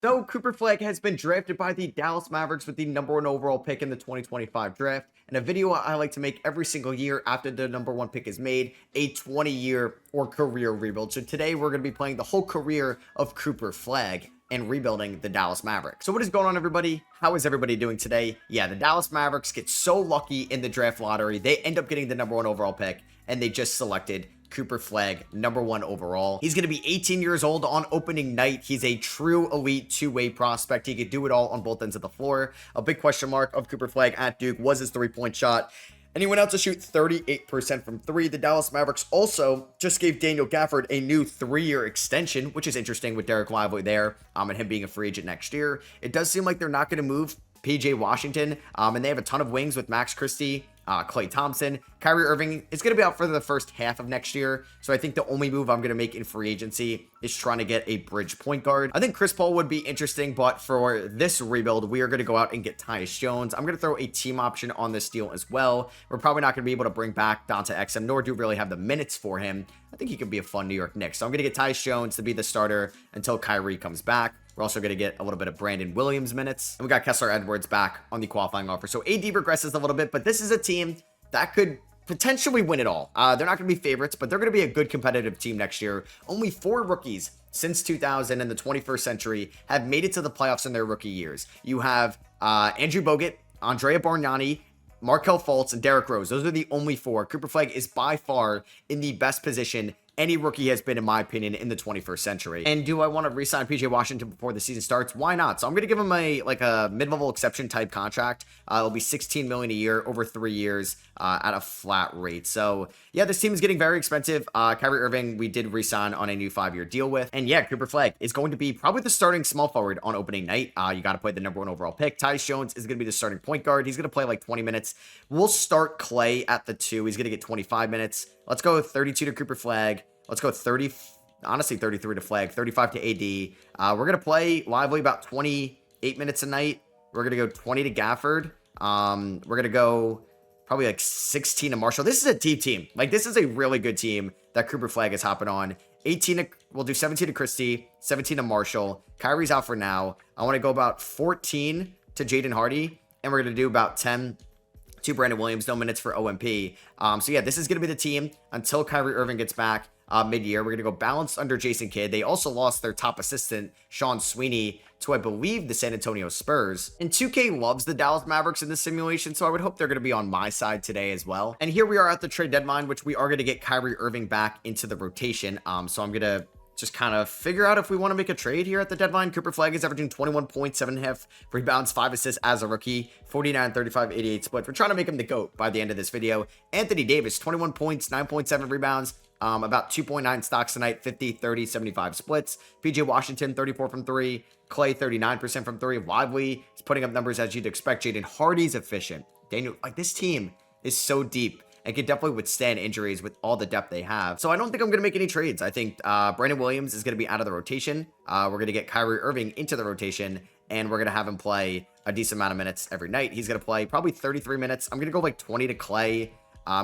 So Cooper Flagg has been drafted by the Dallas Mavericks with the #1 overall pick in the 2025 draft. And a video I like to make every single year after the #1 pick is made, a 20-year or career rebuild. So today we're going to be playing the whole career of Cooper Flagg and rebuilding the Dallas Mavericks. So what is going on, everybody? How is everybody doing today? Yeah, the Dallas Mavericks get so lucky in the draft lottery. They end up getting the #1 overall pick, and they just selected Cooper Flagg, #1 overall. He's going to be 18 years old on opening night. He's a true elite two-way prospect. He could do it all on both ends of the floor. A big question mark of Cooper Flagg at Duke was his three-point shot. And he went out to shoot 38% from three. The Dallas Mavericks also just gave Daniel Gafford a new 3-year extension, which is interesting with Derek Lively there, and him being a free agent next year. It does seem like they're not going to move PJ Washington, and they have a ton of wings with Max Christie, Klay Thompson. Kyrie Irving is going to be out for the first half of next year. So I think the only move I'm going to make in free agency is trying to get a bridge point guard. I think Chris Paul would be interesting, but for this rebuild, we are going to go out and get Tyus Jones. I'm going to throw a team option on this deal as well. We're probably not going to be able to bring back Dante Exum, nor do really have the minutes for him. I think he could be a fun New York Knicks. So I'm going to get Tyus Jones to be the starter until Kyrie comes back. We're also going to get a little bit of Brandon Williams minutes. And we got Kessler Edwards back on the qualifying offer. So AD regresses a little bit, but this is a team that could potentially win it all. They're not going to be favorites, but they're going to be a good competitive team next year. Only 4 rookies since 2000 in the 21st century have made it to the playoffs in their rookie years. You have Andrew Bogut, Andrea Bargnani, Markelle Fultz, and Derrick Rose. Those are the only 4. Cooper Flagg is by far in the best position any rookie has been, in my opinion, in the 21st century. And do I want to re-sign PJ Washington before the season starts? Why not? So I'm going to give him a mid-level exception type contract. It'll be $16 million a year over 3 years at a flat rate. So yeah, this team is getting very expensive. Kyrie Irving, we did re-sign on a new 5-year deal with. And yeah, Cooper Flagg is going to be probably the starting small forward on opening night. You got to play the #1 overall pick. Tyus Jones is going to be the starting point guard. He's going to play like 20 minutes. We'll start Klay at the 2. He's going to get 25 minutes. Let's go 32 to Cooper Flagg. Let's go 33 to Flagg, 35 to AD. We're going to play Lively about 28 minutes a night. We're going to go 20 to Gafford. We're going to go probably like 16 to Marshall. This is a deep team. Like, this is a really good team that Cooper Flagg is hopping on. We'll do 17 to Christie, 17 to Marshall. Kyrie's out for now. I want to go about 14 to Jaden Hardy. And we're going to do about 10 to Brandon Williams. No minutes for OMP. So yeah, this is going to be the team until Kyrie Irving gets back. Mid-year. We're going to go balanced under Jason Kidd. They also lost their top assistant, Sean Sweeney, to, I believe, the San Antonio Spurs. And 2K loves the Dallas Mavericks in this simulation, so I would hope they're going to be on my side today as well. And here we are at the trade deadline, which we are going to get Kyrie Irving back into the rotation. So I'm going to just kind of figure out if we want to make a trade here at the deadline. Cooper Flagg is averaging 21 points, 7.5 rebounds, 5 assists as a rookie, 49, 35, 88 split. We're trying to make him the GOAT by the end of this video. Anthony Davis, 21 points, 9.7 rebounds, about 2.9 stocks tonight, 50, 30, 75 splits. PJ Washington, 34 from 3. Klay, 39% from 3. Lively is putting up numbers as you'd expect. Jaden Hardy's efficient. Daniel, like, this team is so deep and can definitely withstand injuries with all the depth they have. So I don't think I'm going to make any trades. I think Brandon Williams is going to be out of the rotation. We're going to get Kyrie Irving into the rotation, and we're going to have him play a decent amount of minutes every night. He's going to play probably 33 minutes. I'm going to go like 20 to Klay.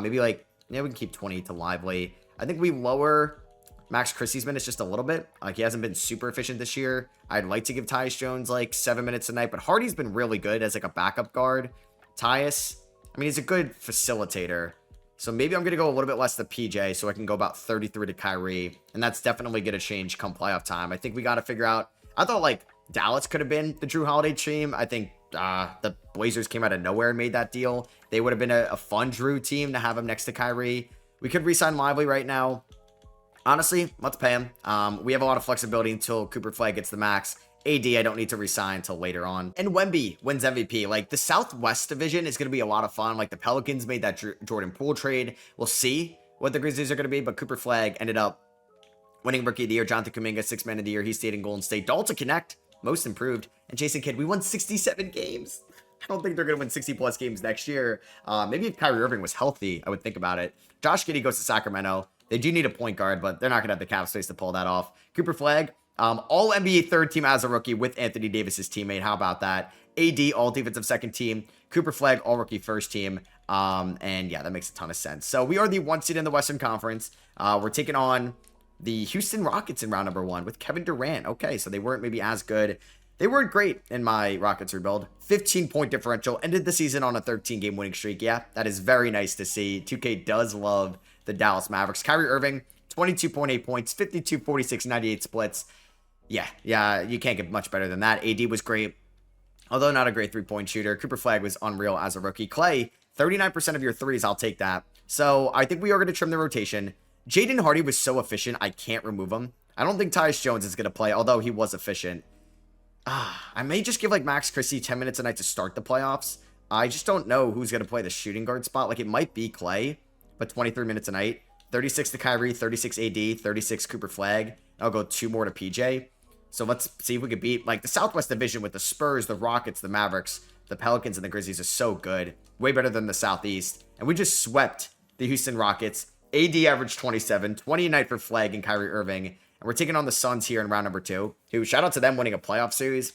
Maybe like, yeah, we can keep 20 to Lively. I think we lower Max Christie's minutes just a little bit. Like, he hasn't been super efficient this year. I'd like to give Tyus Jones like 7 minutes a night, but Hardy's been really good as like a backup guard. Tyus, I mean, he's a good facilitator. So maybe I'm going to go a little bit less to PJ so I can go about 33 to Kyrie. And that's definitely going to change come playoff time. I think we got to figure out. I thought like Dallas could have been the Drew Holiday team. I think the Blazers came out of nowhere and made that deal. They would have been a fun Drew team to have him next to Kyrie. We could re-sign Lively right now. Honestly, let's pay him. We have a lot of flexibility until Cooper Flagg gets the max. AD, I don't need to resign until later on. And Wemby wins MVP. Like, the Southwest division is going to be a lot of fun. Like, the Pelicans made that Jordan Poole trade. We'll see what the Grizzlies are going to be, but Cooper Flagg ended up winning Rookie of the Year. Jonathan Kuminga, 6th Man of the Year. He stayed in Golden State. Dalton Connect, Most Improved. And Jason Kidd, we won 67 games. I don't think they're going to win 60-plus games next year. Maybe if Kyrie Irving was healthy, I would think about it. Josh Giddey goes to Sacramento. They do need a point guard, but they're not going to have the cap space to pull that off. Cooper Flagg, all NBA third team as a rookie with Anthony Davis's teammate. How about that? AD, all defensive second team. Cooper Flagg, all rookie first team. And yeah, that makes a ton of sense. So we are the 1 seed in the Western Conference. We're taking on the Houston Rockets in round number 1 with Kevin Durant. Okay, so they weren't maybe as good They weren't great in my Rockets rebuild. 15-point differential, ended the season on a 13-game winning streak. Yeah, that is very nice to see. 2K does love the Dallas Mavericks. Kyrie Irving, 22.8 points, 52, 46, 98 splits. Yeah, you can't get much better than that. AD was great, although not a great three-point shooter. Cooper Flagg was unreal as a rookie. Clay, 39% of your threes, I'll take that. So I think we are going to trim the rotation. Jaden Hardy was so efficient, I can't remove him. I don't think Tyus Jones is going to play, although he was efficient. I may just give like Max Christie 10 minutes a night to start the playoffs. I just don't know who's going to play the shooting guard spot. Like, it might be Clay, but 23 minutes a night. 36 to Kyrie, 36 AD, 36 Cooper Flagg. I'll go 2 more to PJ. So let's see if we can beat, like, the Southwest Division with the Spurs, the Rockets, the Mavericks, the Pelicans, and the Grizzlies is so good. Way better than the Southeast. And we just swept the Houston Rockets. AD averaged 27, 20 a night for Flagg and Kyrie Irving. And we're taking on the Suns here in round number 2. Who, shout out to them winning a playoff series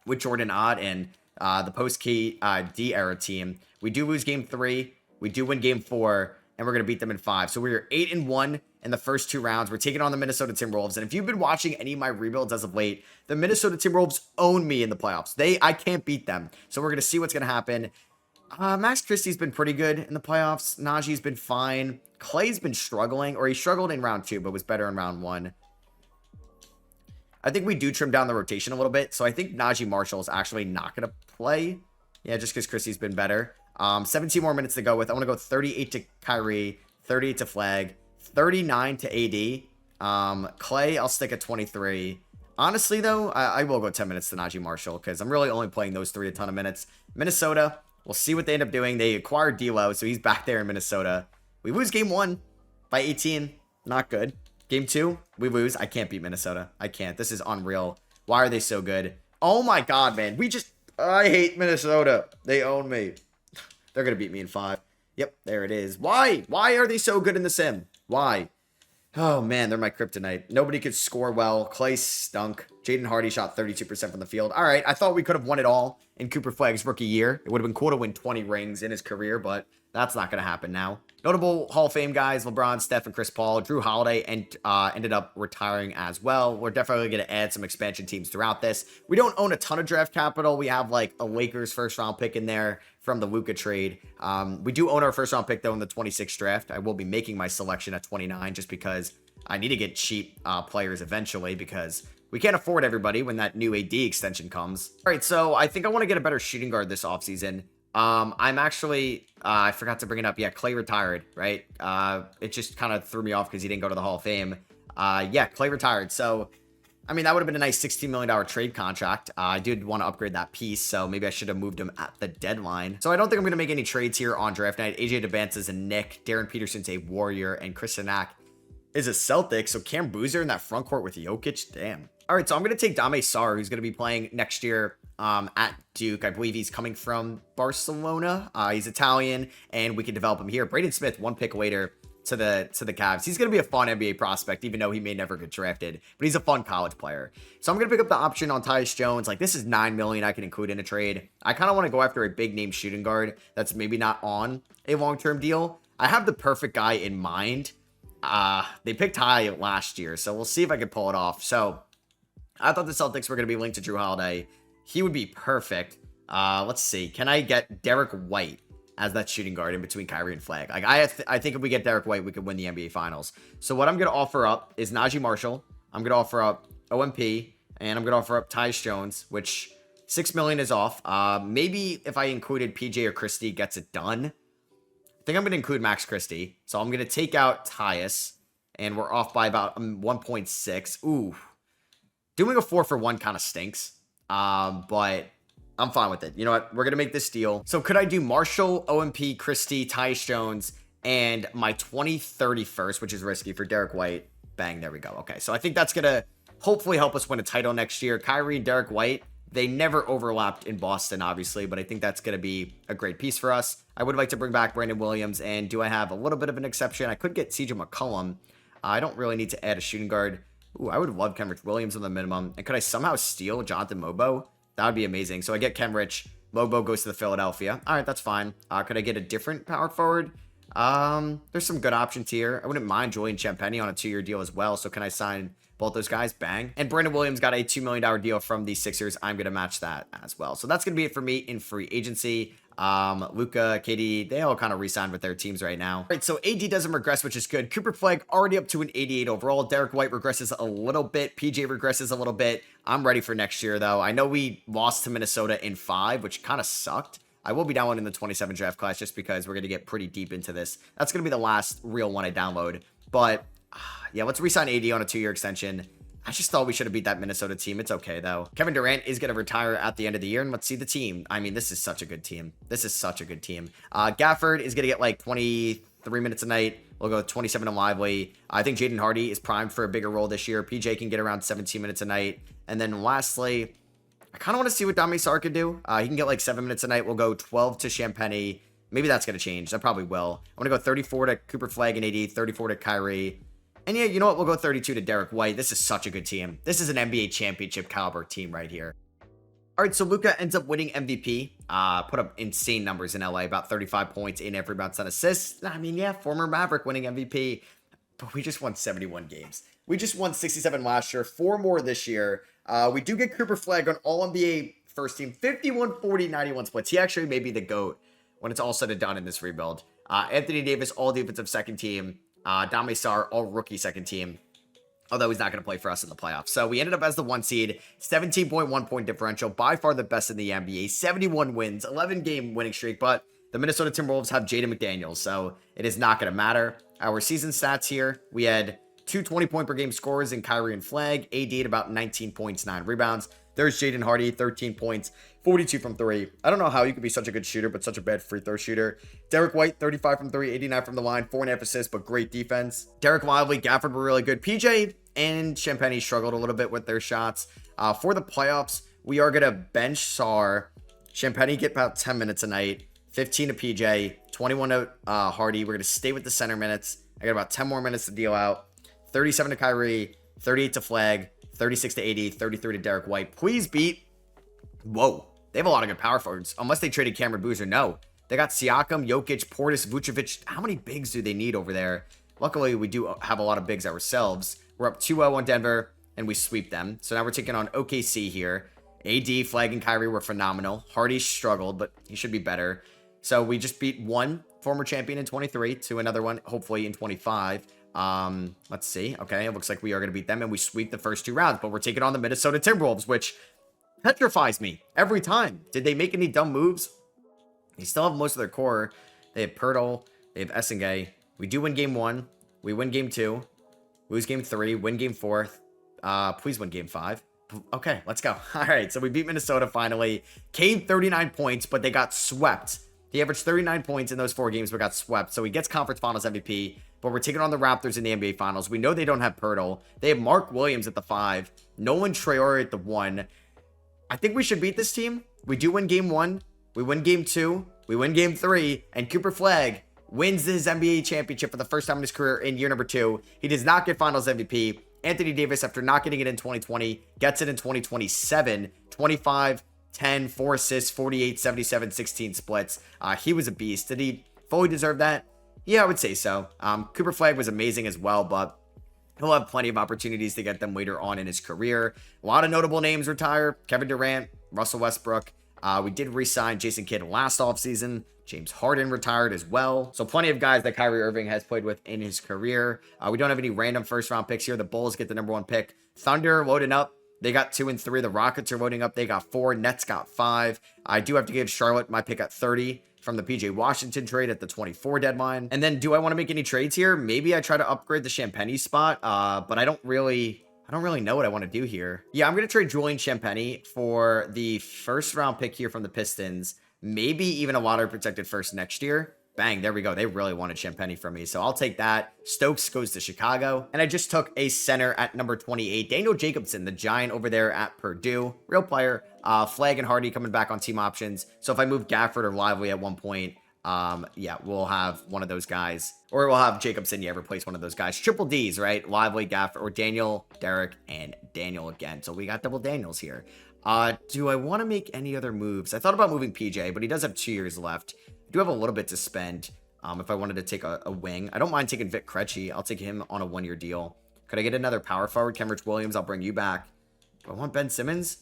with Jordan Ott and the post-KD era team. We do lose game 3. We do win game 4. And we're going to beat them in 5. So we're 8-1 in the first 2 rounds. We're taking on the Minnesota Timberwolves. And if you've been watching any of my rebuilds as of late, the Minnesota Timberwolves own me in the playoffs. I can't beat them. So we're going to see what's going to happen. Max Christie's been pretty good in the playoffs. Najee's been fine. Clay's been struggling, or he struggled in round 2, but was better in round 1. I think we do trim down the rotation a little bit. So I think Naji Marshall is actually not going to play. Yeah, just because Christie's been better. 17 more minutes to go with. I want to go 38 to Kyrie, 38 to Flagg, 39 to AD. Clay, I'll stick at 23. Honestly, though, I will go 10 minutes to Naji Marshall because I'm really only playing those 3 a ton of minutes. Minnesota, we'll see what they end up doing. They acquired D'Lo, so he's back there in Minnesota. We lose game 1 by 18. Not good. Game 2, we lose. I can't beat Minnesota. I can't. This is unreal. Why are they so good? Oh my God, man. I hate Minnesota. They own me. They're going to beat me in 5. Yep, there it is. Why? Why are they so good in the sim? Why? Oh, man, they're my kryptonite. Nobody could score well. Clay stunk. Jaden Hardy shot 32% from the field. All right, I thought we could have won it all in Cooper Flagg's rookie year. It would have been cool to win 20 rings in his career, but that's not going to happen now. Notable Hall of Fame guys, LeBron, Steph, and Chris Paul. Drew Holiday ended up retiring as well. We're definitely going to add some expansion teams throughout this. We don't own a ton of draft capital. We have like a Lakers first-round pick in there from the Luka trade. We do own our first-round pick, though, in the 26th draft. I will be making my selection at 29 just because I need to get cheap players eventually because we can't afford everybody when that new AD extension comes. All right, so I think I want to get a better shooting guard this offseason. I'm actually, I forgot to bring it up. Yeah, Clay retired, right? It just kind of threw me off because he didn't go to the Hall of Fame. Yeah, Clay retired. So, I mean, that would have been a nice $16 million trade contract. I did want to upgrade that piece, so maybe I should have moved him at the deadline. So I don't think I'm going to make any trades here on draft night. AJ DeBance is a Knick. Darren Peterson's a Warrior. And Chris Sanak is a Celtic. So Cam Boozer in that front court with Jokic. Damn. All right, so I'm going to take Dame Sarr, who's going to be playing next year at Duke. I believe he's coming from Barcelona. He's Italian, and we can develop him here. Braden Smith, 1 pick later to the Cavs. He's going to be a fun NBA prospect, even though he may never get drafted, but he's a fun college player. So I'm going to pick up the option on Tyus Jones. Like, this is $9 million I can include in a trade. I kind of want to go after a big name shooting guard that's maybe not on a long-term deal. I have the perfect guy in mind. They picked high last year, so we'll see if I can pull it off. So I thought the Celtics were going to be linked to Drew Holiday. He would be perfect. Let's see. Can I get Derek White as that shooting guard in between Kyrie and Flagg? Like, I think if we get Derek White, we could win the NBA Finals. So what I'm going to offer up is Naji Marshall. I'm going to offer up OMP. And I'm going to offer up Tyus Jones, which $6 million is off. Maybe if I included PJ or Christie, gets it done. I think I'm going to include Max Christie. So I'm going to take out Tyus. And we're off by about 1.6. Ooh. Doing a 4-for-1 kind of stinks, but I'm fine with it. You know what? We're going to make this deal. So could I do Marshall, OMP, Christie, Tyus Jones, and my 2031st, which is risky for Derek White? Bang, there we go. Okay, so I think that's going to hopefully help us win a title next year. Kyrie and Derek White, they never overlapped in Boston, obviously, but I think that's going to be a great piece for us. I would like to bring back Brandon Williams, and do I have a little bit of an exception? I could get CJ McCollum. I don't really need to add a shooting guard. Ooh, I would love Kenrich Williams on the minimum. And could I somehow steal Jonathan Mobo? That would be amazing. So I get Kenrich. Mobo goes to the Philadelphia. All right, that's fine. Could I get a different power forward? There's some good options here. I wouldn't mind Julian Champagny on a 2-year deal as well. So can I sign Both those guys, bang. And Brandon Williams got a $2 million deal from the Sixers. I'm going to match that as well. So that's going to be it for me in free agency. Luka, KD, they all kind of re-signed with their teams right now. All right, so AD doesn't regress, which is good. Cooper Flagg already up to an 88 overall. Derek White regresses a little bit. PJ regresses a little bit. I'm ready for next year, though. I know we lost to Minnesota in 5, which kind of sucked. I will be downloading the 27 draft class just because we're going to get pretty deep into this. That's going to be the last real one I download. But, yeah, let's re-sign AD on a 2-year extension. I just thought we should have beat that Minnesota team. It's okay, though. Kevin Durant is going to retire at the end of the year, and let's see the team. I mean, this is such a good team. This is such a good team. Gafford is going to get like 23 minutes a night. We'll go 27 and Lively. I think Jaden Hardy is primed for a bigger role this year. PJ can get around 17 minutes a night. And then lastly, I kind of want to see what Dami Sarr can do. He can get like 7 minutes a night. We'll go 12 to Champagny. Maybe that's going to change. That probably will. I'm going to go 34 to Cooper Flagg and AD, 34 to Kyrie. And yeah, you know what? We'll go 32 to Derek White. This is such a good team. This is an NBA championship caliber team right here. All right, so Luka ends up winning MVP. Put up insane numbers in LA, about 35 points in every bounce on assists. I mean, yeah, former Maverick winning MVP. But we just won 71 games. We just won 67 last year, 4 more this year. We do get Cooper Flagg on All-NBA first team, 51, 40, 91 splits. He actually may be the GOAT when it's all said and done in this rebuild. Anthony Davis, all defensive second team. Dami Sarr, all rookie second team. Although he's not going to play for us in the playoffs. So we ended up as the 1 seed, 17.1 point differential, by far the best in the NBA, 71 wins, 11 game winning streak. But the Minnesota Timberwolves have Jaden McDaniels, so it is not going to matter. Our season stats here, we had 2 20-point per game scorers in Kyrie and Flagg, AD at about 19 points, 9 rebounds. There's Jaden Hardy, 13 points, 42 from 3. I don't know how you could be such a good shooter, but such a bad free throw shooter. Derek White, 35 from 3, 89 from the line, 4.5 assists, but great defense. Derek Lively, Gafford were really good. PJ and Champagny struggled a little bit with their shots. For the playoffs, we are going to bench Sarr. Champagny get about 10 minutes a night, 15 to PJ, 21 to Hardy. We're going to stay with the center minutes. I got about 10 more minutes to deal out. 37 to Kyrie, 38 to Flagg, 36 to AD, 33 to Derek White. Please beat. Whoa. They have a lot of good power forwards. Unless they traded Cameron Boozer. No. They got Siakam, Jokic, Portis, Vucevic. How many bigs do they need over there? Luckily, we do have a lot of bigs ourselves. We're up 2-0 on Denver, and we sweep them. So now we're taking on OKC here. AD, Flagg, and Kyrie were phenomenal. Hardy struggled, but he should be better. So we just beat one former champion in 23 to another one, hopefully in 25. Let's see. Okay, it looks like we are going to beat them, and we sweep the first 2 rounds, but we're taking on the Minnesota Timberwolves, which petrifies me every time. Did they make any dumb moves? They still have most of their core. They have Pirtle. They have Essengay. We do win game 1. We win game 2. Lose game 3. Win game 4. Please win game 5. Okay, let's go. All right, so we beat Minnesota finally. Cade 39 points, but they got swept. He averaged 39 points in those 4 games, but got swept. So he gets conference finals MVP. But we're taking on the Raptors in the NBA Finals. We know they don't have Pirtle. They have Mark Williams at the 5. Nolan Traore at the 1. I think we should beat this team. We do win game 1. We win game 2. We win game 3. And Cooper Flagg wins his NBA championship for the first time in his career in year number 2. He does not get Finals MVP. Anthony Davis, after not getting it in 2020, gets it in 2027. 25, 10, 4 assists, 48, 77, 16 splits. He was a beast. Did he fully deserve that? Yeah, I would say so. Cooper Flagg was amazing as well, but he'll have plenty of opportunities to get them later on in his career. A lot of notable names retire. Kevin Durant, Russell Westbrook. We did re-sign Jason Kidd last offseason. James Harden retired as well. So plenty of guys that Kyrie Irving has played with in his career. We don't have any random first-round picks here. The Bulls get the number 1 pick. Thunder loading up. They got 2 and 3. The Rockets are loading up. They got 4. Nets got 5. I do have to give Charlotte my pick at 30 from the PJ Washington trade at the 24 deadline. And then do I want to make any trades here? Maybe I try to upgrade the Champagny spot, but I don't really know what I want to do here. Yeah, I'm going to trade Julian Champagny for the first round pick here from the Pistons. Maybe even a lottery protected first next year. Bang, there we go. They really wanted Champagny from me, so I'll take that. Stokes goes to Chicago. And I just took a center at number 28. Daniel Jacobson, the Giant over there at Purdue. Real player. Flagg and Hardy coming back on team options. So if I move Gafford or Lively at one point, yeah, we'll have one of those guys. Or we'll have Jacobson, yeah, replace one of those guys. Triple Ds, right? Lively, Gafford, or Daniel, Derek, and Daniel again. So we got double Daniels here. Do I want to make any other moves? I thought about moving PJ, but he does have 2 years left. I do have a little bit to spend if I wanted to take a wing. I don't mind taking Vic Krejci. I'll take him on a 1-year deal. Could I get another power forward? Kenrich Williams, I'll bring you back. Do I want Ben Simmons?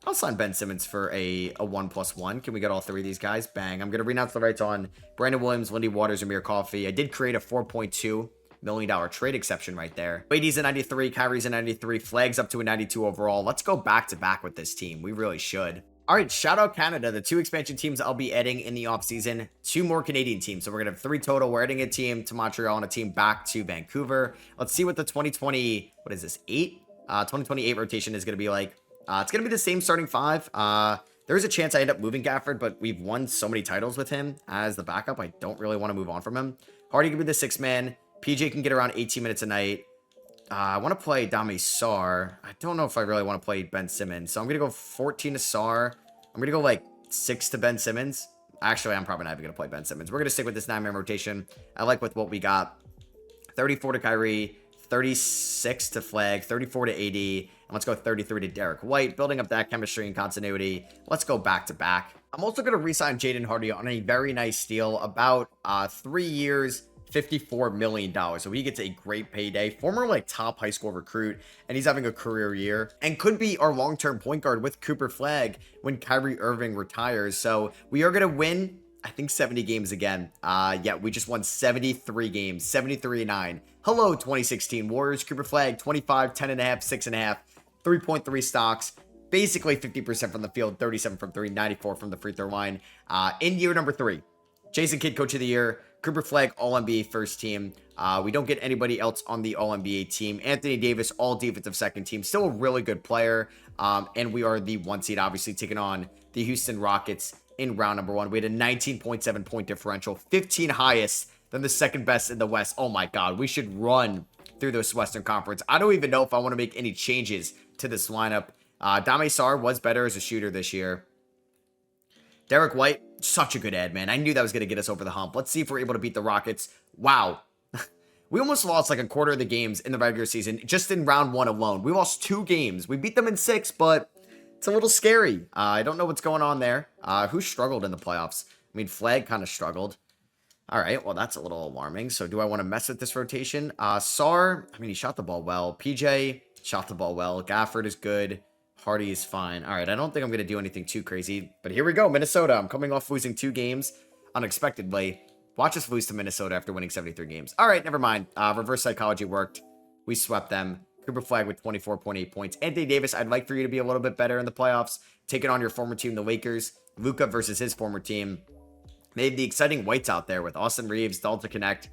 I'll sign Ben Simmons for a 1+1. Can we get all three of these guys? Bang. I'm going to renounce the rights on Brandon Williams, Lindy Waters, Amir Coffey. I did create a $4.2 million trade exception right there. AD's a 93, Kyrie's a 93, Flagg's up to a 92 overall. Let's go back to back with this team. We really should. All right, shout out Canada, the 2 expansion teams I'll be adding in the offseason, 2 more Canadian teams. So we're going to have 3 total. We're adding a team to Montreal and a team back to Vancouver. Let's see what the 2020, what is this, 2028 rotation is going to be like. It's going to be the same starting 5. There's a chance I end up moving Gafford, but we've won so many titles with him as the backup. I don't really want to move on from him. Hardy can be the 6th man. PJ can get around 18 minutes a night. I want to play Dame Sarr. I don't know if I really want to play Ben Simmons. So I'm going to go 14 to Sarr. I'm going to go like 6 to Ben Simmons. Actually, I'm probably not even going to play Ben Simmons. We're going to stick with this 9-man rotation. I like with what we got. 34 to Kyrie, 36 to Flagg, 34 to AD, and let's go 33 to Derek White. Building up that chemistry and continuity. Let's go back to back. I'm also going to re-sign Jaden Hardy on a very nice deal. About 3 years, $54 million. So he gets a great payday. Former like top high school recruit, and he's having a career year and could be our long-term point guard with Cooper Flagg when Kyrie Irving retires. So we are going to win, I think, 70 games again. Yeah, we just won 73 games, 73-9. Hello, 2016 Warriors. Cooper Flagg, 25, 10.5, 6.5, 3.3 stocks. Basically 50% from the field, 37 from 3, 94 from the free throw line. In year number 3, Jason Kidd, Coach of the Year. Cooper Flagg, All-NBA first team. We don't get anybody else on the All-NBA team. Anthony Davis, All-Defensive second team. Still a really good player. And we are the 1 seed, obviously, taking on the Houston Rockets in round number 1. We had a 19.7 point differential, 15 highest than the second best in the West. Oh my God, we should run through this Western Conference. I don't even know if I want to make any changes to this lineup. Dame Sarr was better as a shooter this year. Derek White, such a good ad, man. I knew that was going to get us over the hump. Let's see if we're able to beat the Rockets. Wow. We almost lost like a quarter of the games in the regular season, just in round 1 alone. We lost 2 games. We beat them in 6, but it's a little scary. I don't know what's going on there. Who struggled in the playoffs? I mean, Flagg kind of struggled. All right, well, that's a little alarming. So do I want to mess with this rotation? Sarr, I mean, he shot the ball well. PJ shot the ball well. Gafford is good. Hardy is fine. All right, I don't think I'm going to do anything too crazy. But here we go, Minnesota. I'm coming off losing 2 games unexpectedly. Watch us lose to Minnesota after winning 73 games. All right, never mind. Reverse psychology worked. We swept them. Cooper Flagg with 24.8 points. Anthony Davis, I'd like for you to be a little bit better in the playoffs. Taking on your former team, the Lakers. Luka versus his former team. Made the exciting whites out there with Austin Reeves, Dalton Connect,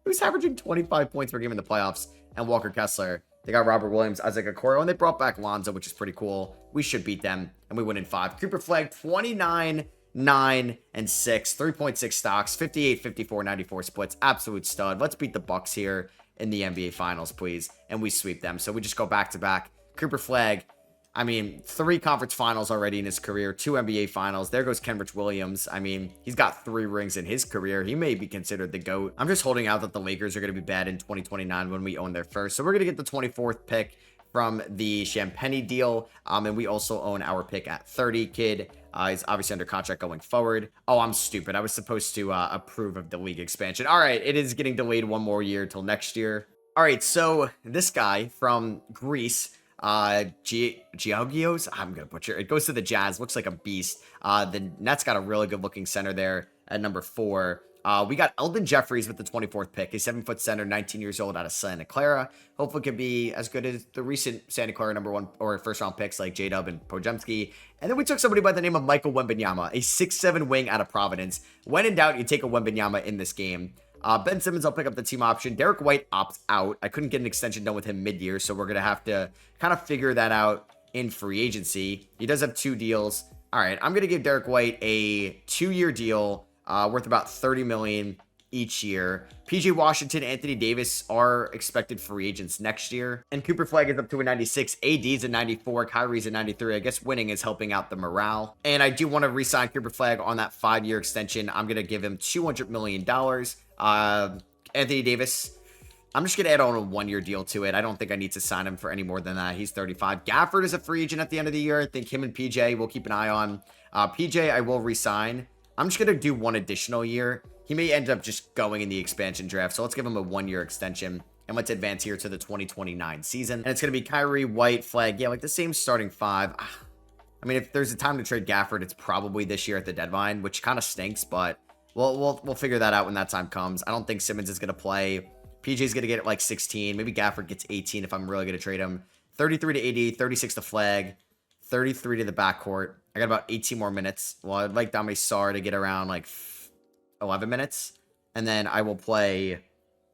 who's averaging 25 points per game in the playoffs, and Walker Kessler. They got Robert Williams, Isaac Okoro, and they brought back Lonzo, which is pretty cool. We should beat them, and we win in 5. Cooper Flagg, 29, 9, and 6. 3.6 stocks, 58, 54, 94 splits. Absolute stud. Let's beat the Bucks here in the NBA Finals, please. And we sweep them. So we just go back to back. Cooper Flagg, I mean, 3 conference finals already in his career, 2 NBA finals. There goes Kenrich Williams. I mean, he's got 3 rings in his career. He may be considered the GOAT. I'm just holding out that the Lakers are going to be bad in 2029 when we own their first. So we're going to get the 24th pick from the Champagny deal. And we also own our pick at 30. Kid is obviously under contract going forward. Oh, I'm stupid. I was supposed to approve of the league expansion. All right, it is getting delayed 1 more year till next year. All right, so this guy from Greece, Georgios, I'm gonna butcher it. Goes to the Jazz, looks like a beast. The Nets got a really good looking center there at number 4. We got Eldon Jeffries with the 24th pick, a 7-foot center, 19 years old, out of Santa Clara. Hopefully can be as good as the recent Santa Clara number 1 or first round picks like J-Dub and Pojemski. And then we took somebody by the name of Michael Wembanyama, a 6'7" wing out of Providence. When in doubt, you take a Wembanyama in this game. Ben Simmons, I'll pick up the team option. Derek White opts out. I couldn't get an extension done with him mid-year, so we're going to have to kind of figure that out in free agency. He does have 2 deals. All right, I'm going to give Derek White a 2-year deal worth about $30 million each year. PJ Washington, Anthony Davis are expected free agents next year. And Cooper Flagg is up to a 96. AD's a 94. Kyrie's a 93. I guess winning is helping out the morale. And I do want to re-sign Cooper Flagg on that 5-year extension. I'm going to give him $200 million. Anthony Davis, I'm just going to add on a 1-year deal to it. I don't think I need to sign him for any more than that. He's 35. Gafford is a free agent at the end of the year. I think him and PJ we'll keep an eye on. PJ, I will re-sign. I'm just going to do 1 additional year. He may end up just going in the expansion draft, so let's give him a 1-year extension. And let's advance here to the 2029 season. And it's going to be Kyrie, White, Flagg. Yeah, like the same starting five. I mean, if there's a time to trade Gafford, it's probably this year at the deadline, which kind of stinks, but we'll figure that out when that time comes. I don't think Simmons is going to play. PJ's going to get like 16. Maybe Gafford gets 18 if I'm really going to trade him. 33 to AD, 36 to Flagg, 33 to the backcourt. I got about 18 more minutes. Well, I'd like Dami Sarr to get around like 11 minutes. And then I will play...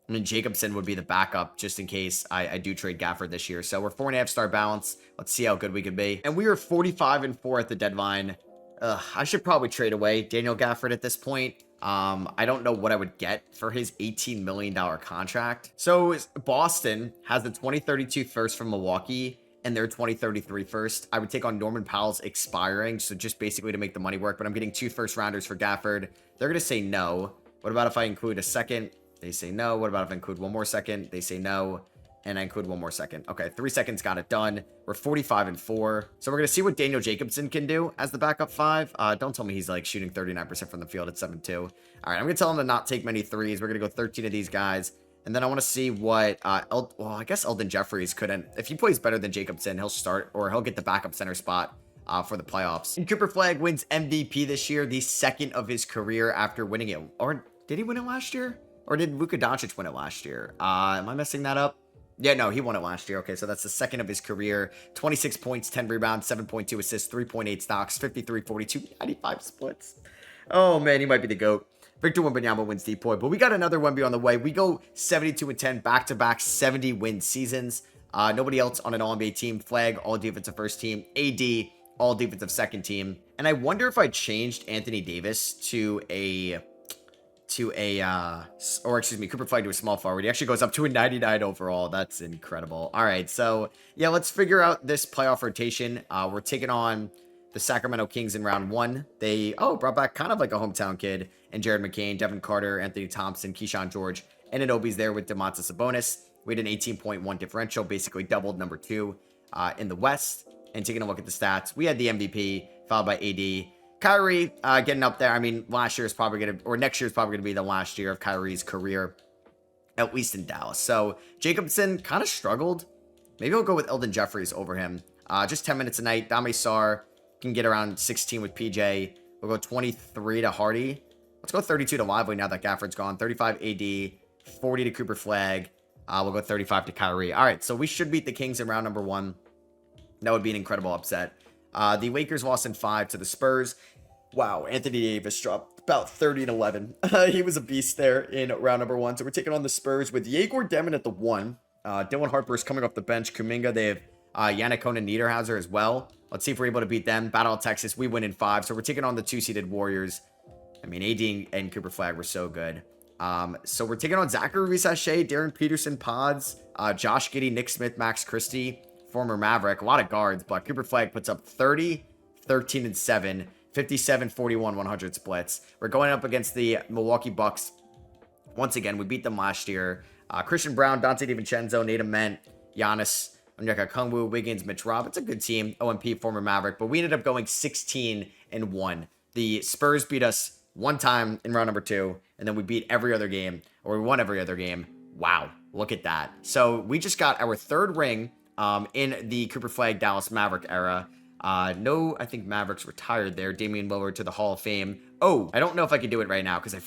I mean, Jacobson would be the backup just in case I do trade Gafford this year. So we're 4.5 star balance. Let's see how good we can be. And we are 45-4 at the deadline. I should probably trade away Daniel Gafford at this point. I don't know what I would get for his $18 million contract. So Boston has the 2032 first from Milwaukee and their 2033 first. I would take on Norman Powell's expiring. So just basically to make the money work. But I'm getting 2 first rounders for Gafford. They're going to say no. What about if I include a second? They say no. What about if I include 1 more second? They say no. And I include 1 more second. Okay, 3 seconds got it done. We're 45-4. So we're going to see what Daniel Jacobson can do as the backup 5. Don't tell me he's like shooting 39% from the field at 7-2. All right, I'm going to tell him to not take many threes. We're going to go 13 of these guys. And then I want to see what, well, I guess Eldon Jeffries couldn't. If he plays better than Jacobson, he'll start or he'll get the backup center spot for the playoffs. And Cooper Flagg wins MVP this year, the second of his career after winning it. Or did he win it last year? Or did Luka Doncic win it last year? Am I messing that up? Yeah, no, he won it last year. Okay, so that's the second of his career. 26 points, 10 rebounds, 7.2 assists, 3.8 stocks, 53, 42, 95 splits. Oh, man, he might be the GOAT. Victor Wembanyama wins Depoy, but we got another Wemby on the way. We go 72-10, back-to-back 70-win seasons. Nobody else on an All-NBA team. Flagg, all defensive first team. AD, all defensive second team. And I wonder if I changed Anthony Davis to Cooper Flagg to a small forward. He actually goes up to a 99 overall. That's incredible. All right, so yeah, let's figure out this playoff rotation. We're taking on the Sacramento Kings in round 1. They brought back kind of like a hometown kid, and Jared McCain, Devin Carter, Anthony Thompson, Keyshawn George, and Anunoby's there with Domantas Sabonis. We had an 18.1 differential, basically doubled number 2 in the West. And taking a look at the stats, we had the MVP followed by AD. Kyrie getting up there. I mean, next year is probably going to be the last year of Kyrie's career, at least in Dallas. So Jacobson kind of struggled. Maybe we'll go with Eldon Jeffries over him. Just 10 minutes a night. Dami Sarr can get around 16 with PJ. We'll go 23 to Hardy. Let's go 32 to Lively now that Gafford's gone. 35 AD, 40 to Cooper Flagg. We'll go 35 to Kyrie. All right, so we should beat the Kings in round number 1. That would be an incredible upset. The Lakers lost in 5 to the Spurs. Wow, Anthony Davis dropped about 30-11. He was a beast there in round number 1. So we're taking on the Spurs with Yegor Demon at the 1. Dylan Harper's coming off the bench. Kuminga, they have Yannick Niederhauser as well. Let's see if we're able to beat them. Battle of Texas, we win in 5. So we're taking on the 2-seeded Warriors. I mean, AD and Cooper Flagg were so good. So we're taking on Zachary Sachet, Darren Peterson, Pods, Josh Giddey, Nick Smith, Max Christie, former Maverick. A lot of guards, but Cooper Flagg puts up 30, 13, and 7. 57, 41, 100 splits. We're going up against the Milwaukee Bucks. Once again, we beat them last year. Christian Brown, Dante DiVincenzo, Nate Ament, Giannis, Onyeka Okongwu, Wiggins, Mitch Rob. It's a good team. OMP, former Maverick. But we ended up going 16-1. The Spurs beat us one time in round number 2. And then we beat every other game. Or we won every other game. Wow. Look at that. So we just got our 3rd ring in the Cooper Flagg Dallas Maverick era. No, I think Mavericks retired there. Damian Lillard to the Hall of Fame. Oh, I don't know if I can do it right now because I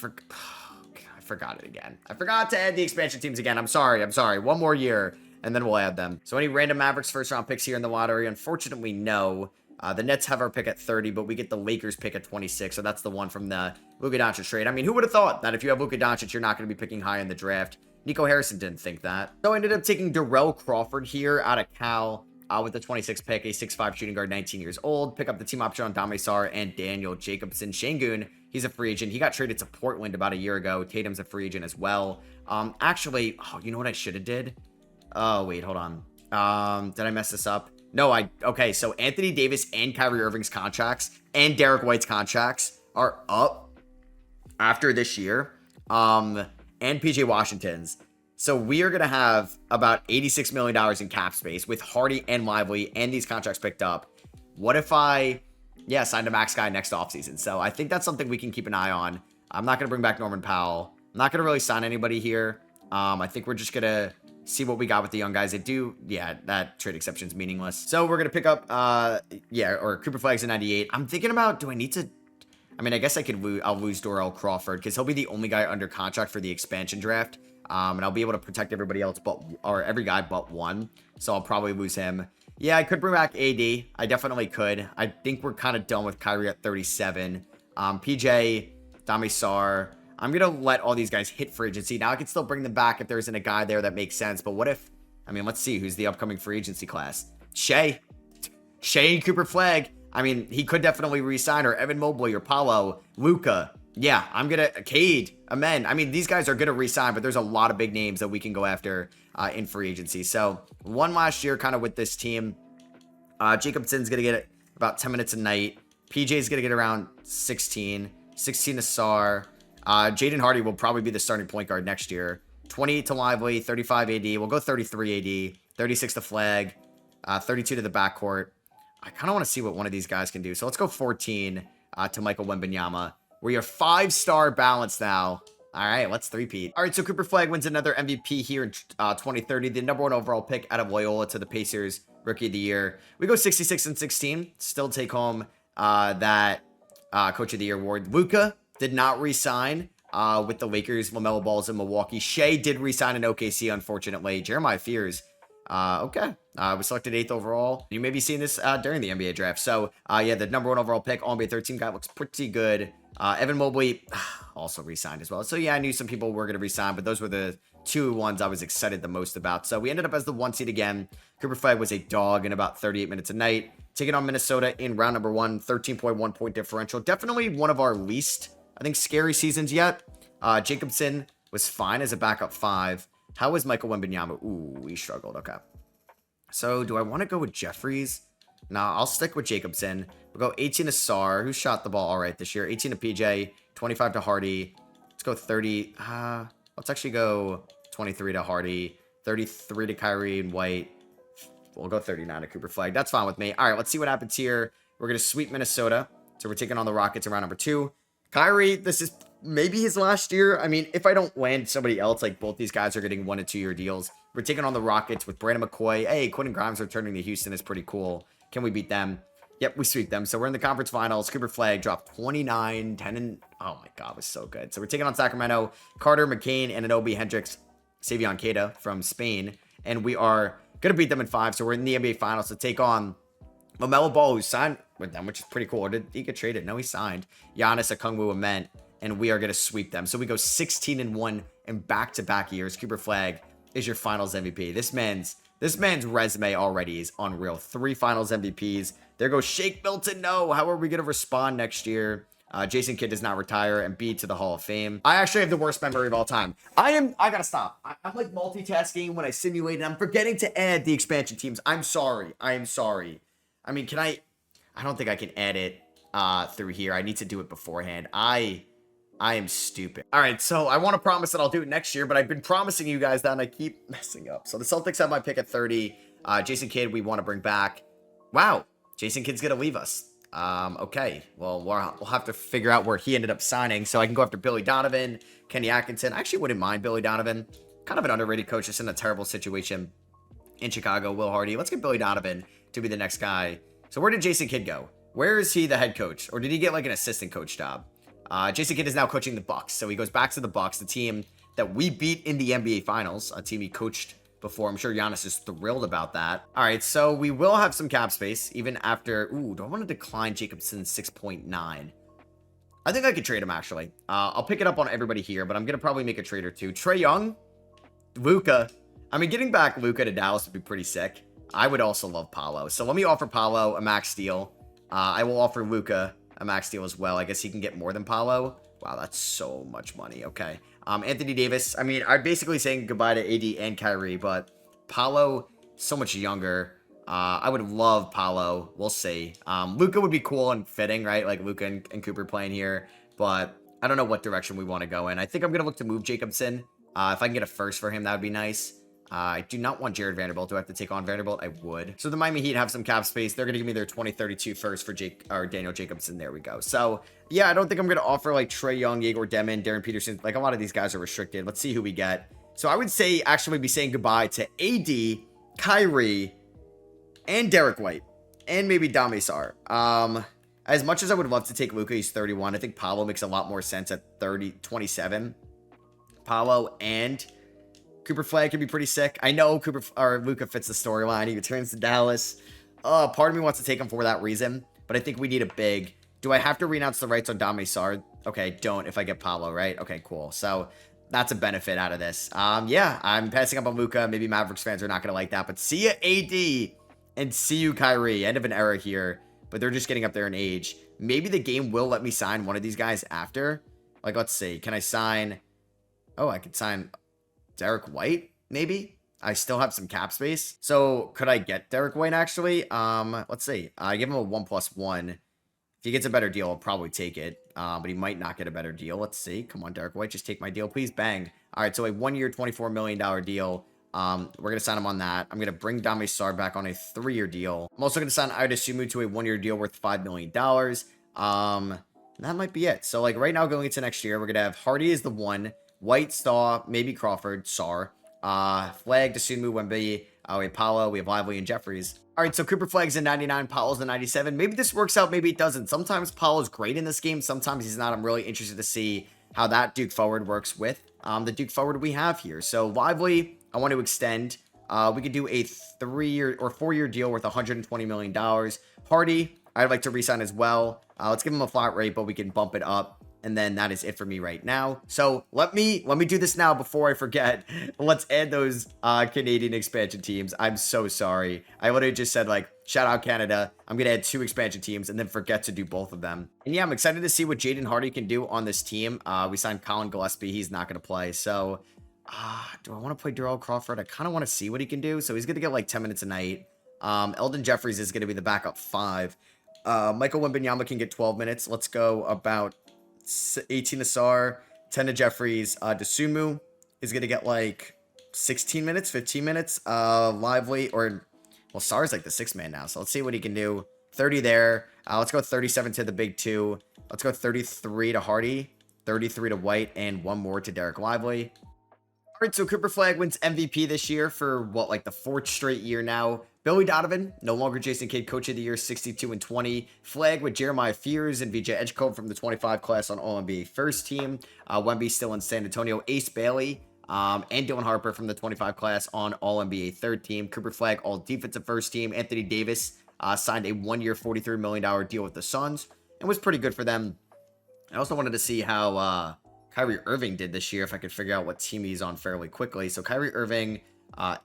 forgot it again. I forgot to add the expansion teams again. I'm sorry. 1 more year, and then we'll add them. So any random Mavericks first-round picks here in the lottery? Unfortunately, no. The Nets have our pick at 30, but we get the Lakers pick at 26, so that's the one from the Luka Doncic trade. I mean, who would have thought that if you have Luka Doncic, you're not going to be picking high in the draft? Nico Harrison didn't think that. So I ended up taking Darrell Crawford here out of Cal. With the 26th pick, a 6'5 shooting guard, 19 years old. Pick up the team option on Dami Sarr and Daniel Jacobson. Sengun, he's a free agent. He got traded to Portland about a year ago. Tatum's a free agent as well. Actually, you know what I should have did? Oh, wait, hold on. Did I mess this up? No, okay, so Anthony Davis and Kyrie Irving's contracts and Derek White's contracts are up after this year. And PJ Washington's. So we are going to have about $86 million in cap space with Hardy and Lively and these contracts picked up. What if I, signed a max guy next offseason? So I think that's something we can keep an eye on. I'm not going to bring back Norman Powell. I'm not going to really sign anybody here. I think we're just going to see what we got with the young guys. Yeah, that trade exception is meaningless. So we're going to pick up, or Cooper Flagg's a 98. I'm thinking about, do I need to, I mean, I guess I'll lose Darrell Crawford because he'll be the only guy under contract for the expansion draft. And I'll be able to protect everybody else, or every guy but one. So I'll probably lose him. Yeah, I could bring back AD. I definitely could. I think we're kind of done with Kyrie at 37. PJ, Dami Sar. I'm going to let all these guys hit free agency. Now I can still bring them back if there isn't a guy there that makes sense. But what if, I mean, let's see who's the upcoming free agency class. Shea and Cooper Flagg. I mean, he could definitely re-sign, or Evan Mobley or Paolo, Luka. Yeah, I'm going to, Cade, Amen. I mean, these guys are going to re-sign, but there's a lot of big names that we can go after in free agency. So one last year kind of with this team. Jacobson's going to get about 10 minutes a night. PJ's going to get around 16 to Sar. Jaden Hardy will probably be the starting point guard next year. 28 to Lively, 35 AD. We'll go 33 AD, 36 to Flagg, 32 to the backcourt. I kind of want to see what one of these guys can do. So let's go 14 to Michael Wembanyama. We are 5-star balance now. All right, let's three-peat. All right, so Cooper Flagg wins another MVP here in 2030. The #1 overall pick out of Loyola to the Pacers, Rookie of the Year. We go 66-16. Still take home that Coach of the Year award. Luka did not re-sign with the Lakers. LaMelo Ball's in Milwaukee. Shea did re-sign in OKC, unfortunately. Jeremiah Fears. Okay. Was selected 8th overall. You may be seeing this during the NBA draft. So, yeah, the #1 overall pick, All-NBA 13 guy looks pretty good. Evan Mobley also re-signed as well. So, yeah, I knew some people were going to re-sign, but those were the two ones I was excited the most about. So, we ended up as the 1 seed again. Cooper Flagg was a dog in about 38 minutes a night. Taking on Minnesota in round number 1, 13.1 point differential. Definitely one of our least, I think, scary seasons yet. Jacobson was fine as a backup 5. How was Michael Wembanyama? Ooh, he struggled. Okay. So, do I want to go with Jeffries? Nah, I'll stick with Jacobson. We'll go 18 to Sar, who shot the ball all right this year. 18 to PJ, 25 to Hardy. Let's go 30. Let's actually go 23 to Hardy, 33 to Kyrie and White. We'll go 39 to Cooper Flagg. That's fine with me. All right, let's see what happens here. We're going to sweep Minnesota. So, we're taking on the Rockets in round number 2. Kyrie, this is maybe his last year. I mean, if I don't land somebody else, like both these guys are getting 1 and 2 year deals. We're taking on the Rockets with Brandon McCoy. Hey, Quentin Grimes returning to Houston is pretty cool. Can we beat them? Yep, we sweep them. So we're in the conference finals. Cooper Flagg dropped 29, 10, and oh my God, it was so good. So we're taking on Sacramento. Carter, McCain, Anunoby, Hendricks, Savion Keita from Spain. And we are going to beat them in 5. So we're in the NBA finals to take on LaMelo Ball, who signed with them, which is pretty cool. Or did he get traded? No, he signed. Giannis Okongwu Ament. And we are going to sweep them. So we go 16-1 in back-to-back years. Cooper Flagg is your finals MVP. This man's resume already is unreal. 3 finals MVPs. There goes Shake Milton. No, how are we going to respond next year? Jason Kidd does not retire and be to the Hall of Fame. I actually have the worst memory of all time. I gotta stop. I'm like multitasking when I simulate, and I'm forgetting to add the expansion teams. I'm sorry. I am sorry. I mean, I don't think I can add it through here. I need to do it beforehand. I am stupid. All right, so I want to promise that I'll do it next year, but I've been promising you guys that, and I keep messing up. So the Celtics have my pick at 30. Jason Kidd, we want to bring back. Wow, Jason Kidd's going to leave us. Okay, well, we'll have to figure out where he ended up signing, so I can go after Billy Donovan, Kenny Atkinson. I actually wouldn't mind Billy Donovan. Kind of an underrated coach, just in a terrible situation in Chicago. Will Hardy. Let's get Billy Donovan to be the next guy. So where did Jason Kidd go? Where is he the head coach? Or did he get like an assistant coach job? Jason Kidd is now coaching the Bucks, so he goes back to the Bucks, the team that we beat in the NBA Finals, a team he coached before. I'm sure Giannis is thrilled about that. All right, so we will have some cap space, even after... Ooh, do I want to decline Jacobson's 6.9? I think I could trade him, actually. I'll pick it up on everybody here, but I'm going to probably make a trade or two. Trae Young, Luka. I mean, getting back Luka to Dallas would be pretty sick. I would also love Paolo. So let me offer Paolo a max deal. I will offer Luka a max deal as well. I guess he can get more than Paolo. Wow, that's so much money. Okay. Anthony Davis. I mean, I'm basically saying goodbye to AD and Kyrie, but Paolo, so much younger. I would love Paolo. We'll see. Luka would be cool and fitting, right? Like Luka and Cooper playing here, but I don't know what direction we want to go in. I think I'm going to look to move Jacobson. If I can get a first for him, that would be nice. I do not want Jared Vanderbilt. Do I have to take on Vanderbilt? I would. So the Miami Heat have some cap space. They're going to give me their 2032 first for Daniel Jacobson. There we go. So, yeah, I don't think I'm going to offer like Trae Young, Igor Demon, Darren Peterson. Like a lot of these guys are restricted. Let's see who we get. So I would say actually be saying goodbye to AD, Kyrie, and Derek White, and maybe Dame Sar. As much as I would love to take Luka, he's 31. I think Paolo makes a lot more sense at 27. Paolo and Cooper Flagg could be pretty sick. I know Luka fits the storyline. He returns to Dallas. Part of me wants to take him for that reason, but I think we need a big. Do I have to renounce the rights on Dame Sar? Okay, don't if I get Paolo, right? Okay, cool. So that's a benefit out of this. Yeah, I'm passing up on Luka. Maybe Mavericks fans are not going to like that, but see ya, AD, and see you, Kyrie. End of an era here, but they're just getting up there in age. Maybe the game will let me sign one of these guys after. Like, let's see. Can I sign... Oh, I could sign Derek White, maybe? I still have some cap space. So, could I get Derek White, actually? Let's see. I give him a 1+1. If he gets a better deal, I'll probably take it. But he might not get a better deal. Let's see. Come on, Derek White. Just take my deal, please. Bang. All right, so a 1-year, $24 million deal. We're going to sign him on that. I'm going to bring Dame Sar back on a 3-year deal. I'm also going to sign Ida Sumu to a 1-year deal worth $5 million. That might be it. So, like, right now going into next year, we're going to have Hardy as the 1. White, Staw, maybe Crawford, Sar. Flagg, Dosunmu, Wemby, we have Paolo, we have Lively, and Jeffries. All right, so Cooper Flagg's in 99, Paolo's in 97. Maybe this works out, maybe it doesn't. Sometimes Paolo's great in this game, sometimes he's not. I'm really interested to see how that Duke forward works with the Duke forward we have here. So Lively, I want to extend. We could do a 3-year or 4-year deal worth $120 million. Hardy, I'd like to re-sign as well. Let's give him a flat rate, but we can bump it up. And then that is it for me right now. So let me do this now before I forget. Let's add those Canadian expansion teams. I'm so sorry. I literally just said, like, shout out Canada. I'm going to add 2 expansion teams and then forget to do both of them. And yeah, I'm excited to see what Jaden Hardy can do on this team. We signed Colin Gillespie. He's not going to play. So do I want to play Darrell Crawford? I kind of want to see what he can do. So he's going to get like 10 minutes a night. Eldon Jeffries is going to be the backup 5. Michael Wembanyama can get 12 minutes. Let's go about 18 to Sar, 10 to Jeffries. Dosunmu is going to get like 16 minutes, 15 minutes. Lively, or, well, Sar's like the 6th man now. So let's see what he can do. 30 there. Let's go 37 to the big 2. Let's go 33 to Hardy, 33 to White, and 1 more to Derek Lively. All right, so Cooper Flagg wins MVP this year for what, like the 4th straight year now. Billy Donovan, no longer Jason Kidd Coach of the Year, 62-20. Flagg with Jeremiah Fears and VJ Edgecombe from the 25 class on All-NBA first team. Wemby still in San Antonio. Ace Bailey and Dylan Harper from the 25 class on All-NBA third team. Cooper Flagg, All Defensive first team. Anthony Davis signed a 1-year, $43 million deal with the Suns and was pretty good for them. I also wanted to see how Kyrie Irving did this year, if I could figure out what team he's on fairly quickly. So Kyrie Irving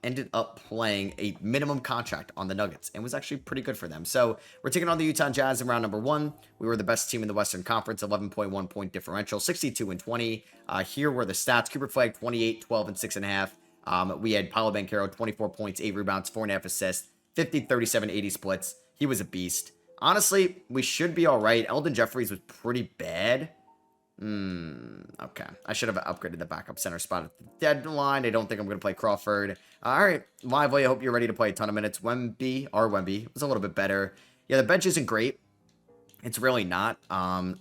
ended up playing a minimum contract on the Nuggets and was actually pretty good for them. So we're taking on the Utah Jazz in round number 1. We were the best team in the Western Conference, 11.1 point differential, 62-20. Here were the stats. Cooper Flagg, 28, 12, and 6.5. We had Paolo Banchero, 24 points, 8 rebounds, 4.5 assists, 50, 37, 80 splits. He was a beast. Honestly, we should be all right. Eldon Jeffries was pretty bad. Okay. I should have upgraded the backup center spot at the deadline. I don't think I'm going to play Crawford. All right. Lively, I hope you're ready to play a ton of minutes. Wemby was a little bit better. Yeah, the bench isn't great. It's really not.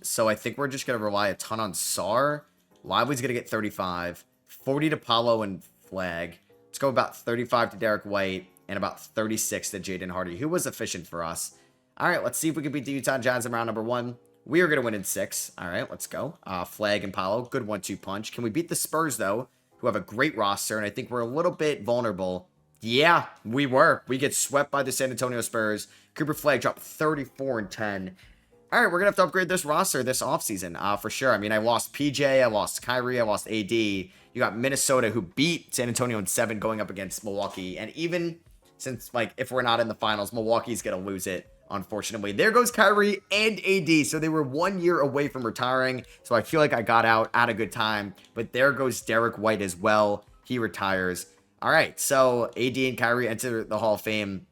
So I think we're just going to rely a ton on Sar. Lively's going to get 35. 40 to Paolo and Flagg. Let's go about 35 to Derek White and about 36 to Jaden Hardy, who was efficient for us. All right, let's see if we can beat the Utah Jazz in round number 1. We are going to win in 6. All right, let's go. Flagg and Paolo, good 1-2 punch. Can we beat the Spurs, though, who have a great roster, and I think we're a little bit vulnerable. Yeah, we were. We get swept by the San Antonio Spurs. Cooper Flagg dropped 34 and 10. All right, we're going to have to upgrade this roster this offseason, for sure. I mean, I lost PJ, I lost Kyrie, I lost AD. You got Minnesota, who beat San Antonio in 7 going up against Milwaukee. And even since, like, if we're not in the finals, Milwaukee's going to lose it. Unfortunately, there goes Kyrie and AD. So they were 1 year away from retiring. So I feel like I got out at a good time. But there goes Derek White as well. He retires. All right. So AD and Kyrie enter the Hall of Fame.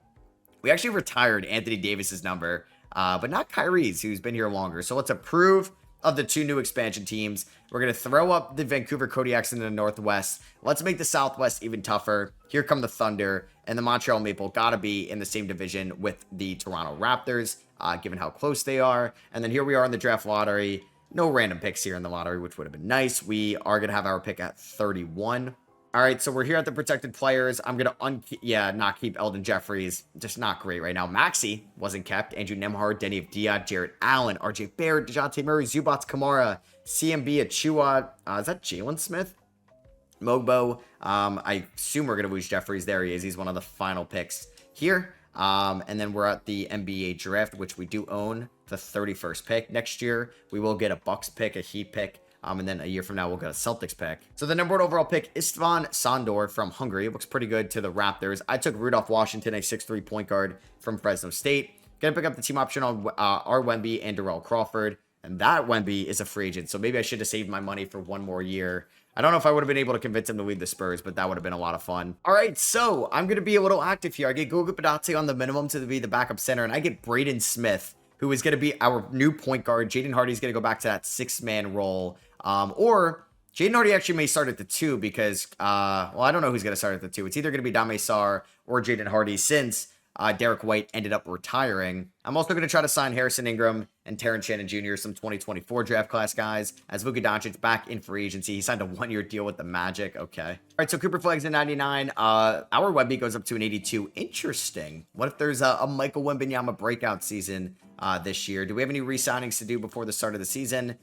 We actually retired Anthony Davis's number, but not Kyrie's, who's been here longer. So let's approve of the 2 new expansion teams. We're going to throw up the Vancouver Kodiaks in the Northwest. Let's make the Southwest even tougher. Here come the Thunder, and the Montreal Maple got to be in the same division with the Toronto Raptors, given how close they are. And then here we are in the draft lottery. No random picks here in the lottery, which would have been nice. We are going to have our pick at 31. All right, so we're here at the protected players. I'm going to not keep Eldon Jeffries. Just not great right now. Maxey wasn't kept. Andrew Nemhard, Denny of Dion, Jarrett Allen, RJ Barrett, DeJounte Murray, Zubats Kamara, CMB Achua. Is that Jalen Smith? Mogbo. I assume we're going to lose Jeffries. There he is. He's one of the final picks here. And then we're at the NBA draft, which we do own the 31st pick. Next year, we will get a Bucks pick, a Heat pick. And then a year from now, we'll get a Celtics pick. So the number 1 overall pick, Istvan Sandor from Hungary. It looks pretty good to the Raptors. I took Rudolph Washington, a 6'3" point guard from Fresno State. Gonna pick up the team option on R. Wemby and Darrell Crawford. And that Wemby is a free agent. So maybe I should have saved my money for one more year. I don't know if I would have been able to convince him to leave the Spurs, but that would have been a lot of fun. All right, so I'm going to be a little active here. I get Goga Badate on the minimum to be the backup center, and I get Braden Smith, who is going to be our new point guard. Jaden Hardy's going to go back to that 6-man role. Or Jaden Hardy actually may start at the 2 because, I don't know who's going to start at the 2. It's either going to be Dame Sarr or Jaden Hardy since Derek White ended up retiring. I'm also going to try to sign Harrison Ingram and Terrence Shannon Jr., some 2024 draft class guys, as Luka Doncic back in free agency. He signed a 1-year deal with the Magic. Okay. All right, so Cooper Flagg's a 99. Our Wemby goes up to an 82. Interesting. What if there's a Michael Wembanyama breakout season this year? Do we have any re-signings to do before the start of the season?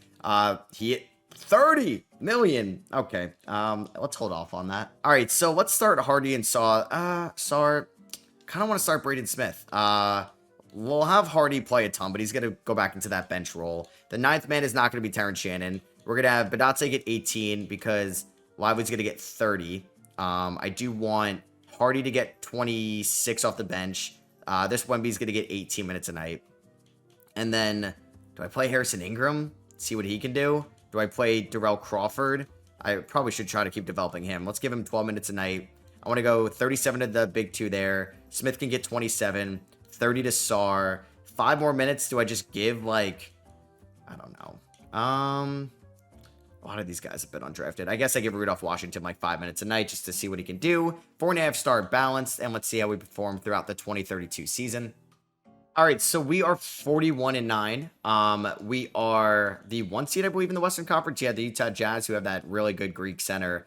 He hit 30 million. Okay. Let's hold off on that. All right, so let's start Hardy and Sarr. Kind of want to start Braden Smith. We'll have Hardy play a ton, but he's going to go back into that bench role. The 9th man is not going to be Terrence Shannon. We're going to have Badate get 18 because Lively's going to get 30. I do want Hardy to get 26 off the bench. This Wemby's going to get 18 minutes a night. And then, do I play Harrison Ingram? See what he can do? Do I play Darrell Crawford? I probably should try to keep developing him. Let's give him 12 minutes a night. I want to go 37 to the big 2 there. Smith can get 27, 30 to Sarr. 5 more minutes. Do I just give, like, I don't know. A lot of these guys have been undrafted. I guess I give Rudolph Washington like 5 minutes a night just to see what he can do. 4.5 star balanced, and let's see how we perform throughout the 2032 season. All right, so we are 41-9. We are the 1 seed, I believe, in the Western Conference. Yeah, the Utah Jazz, who have that really good Greek center.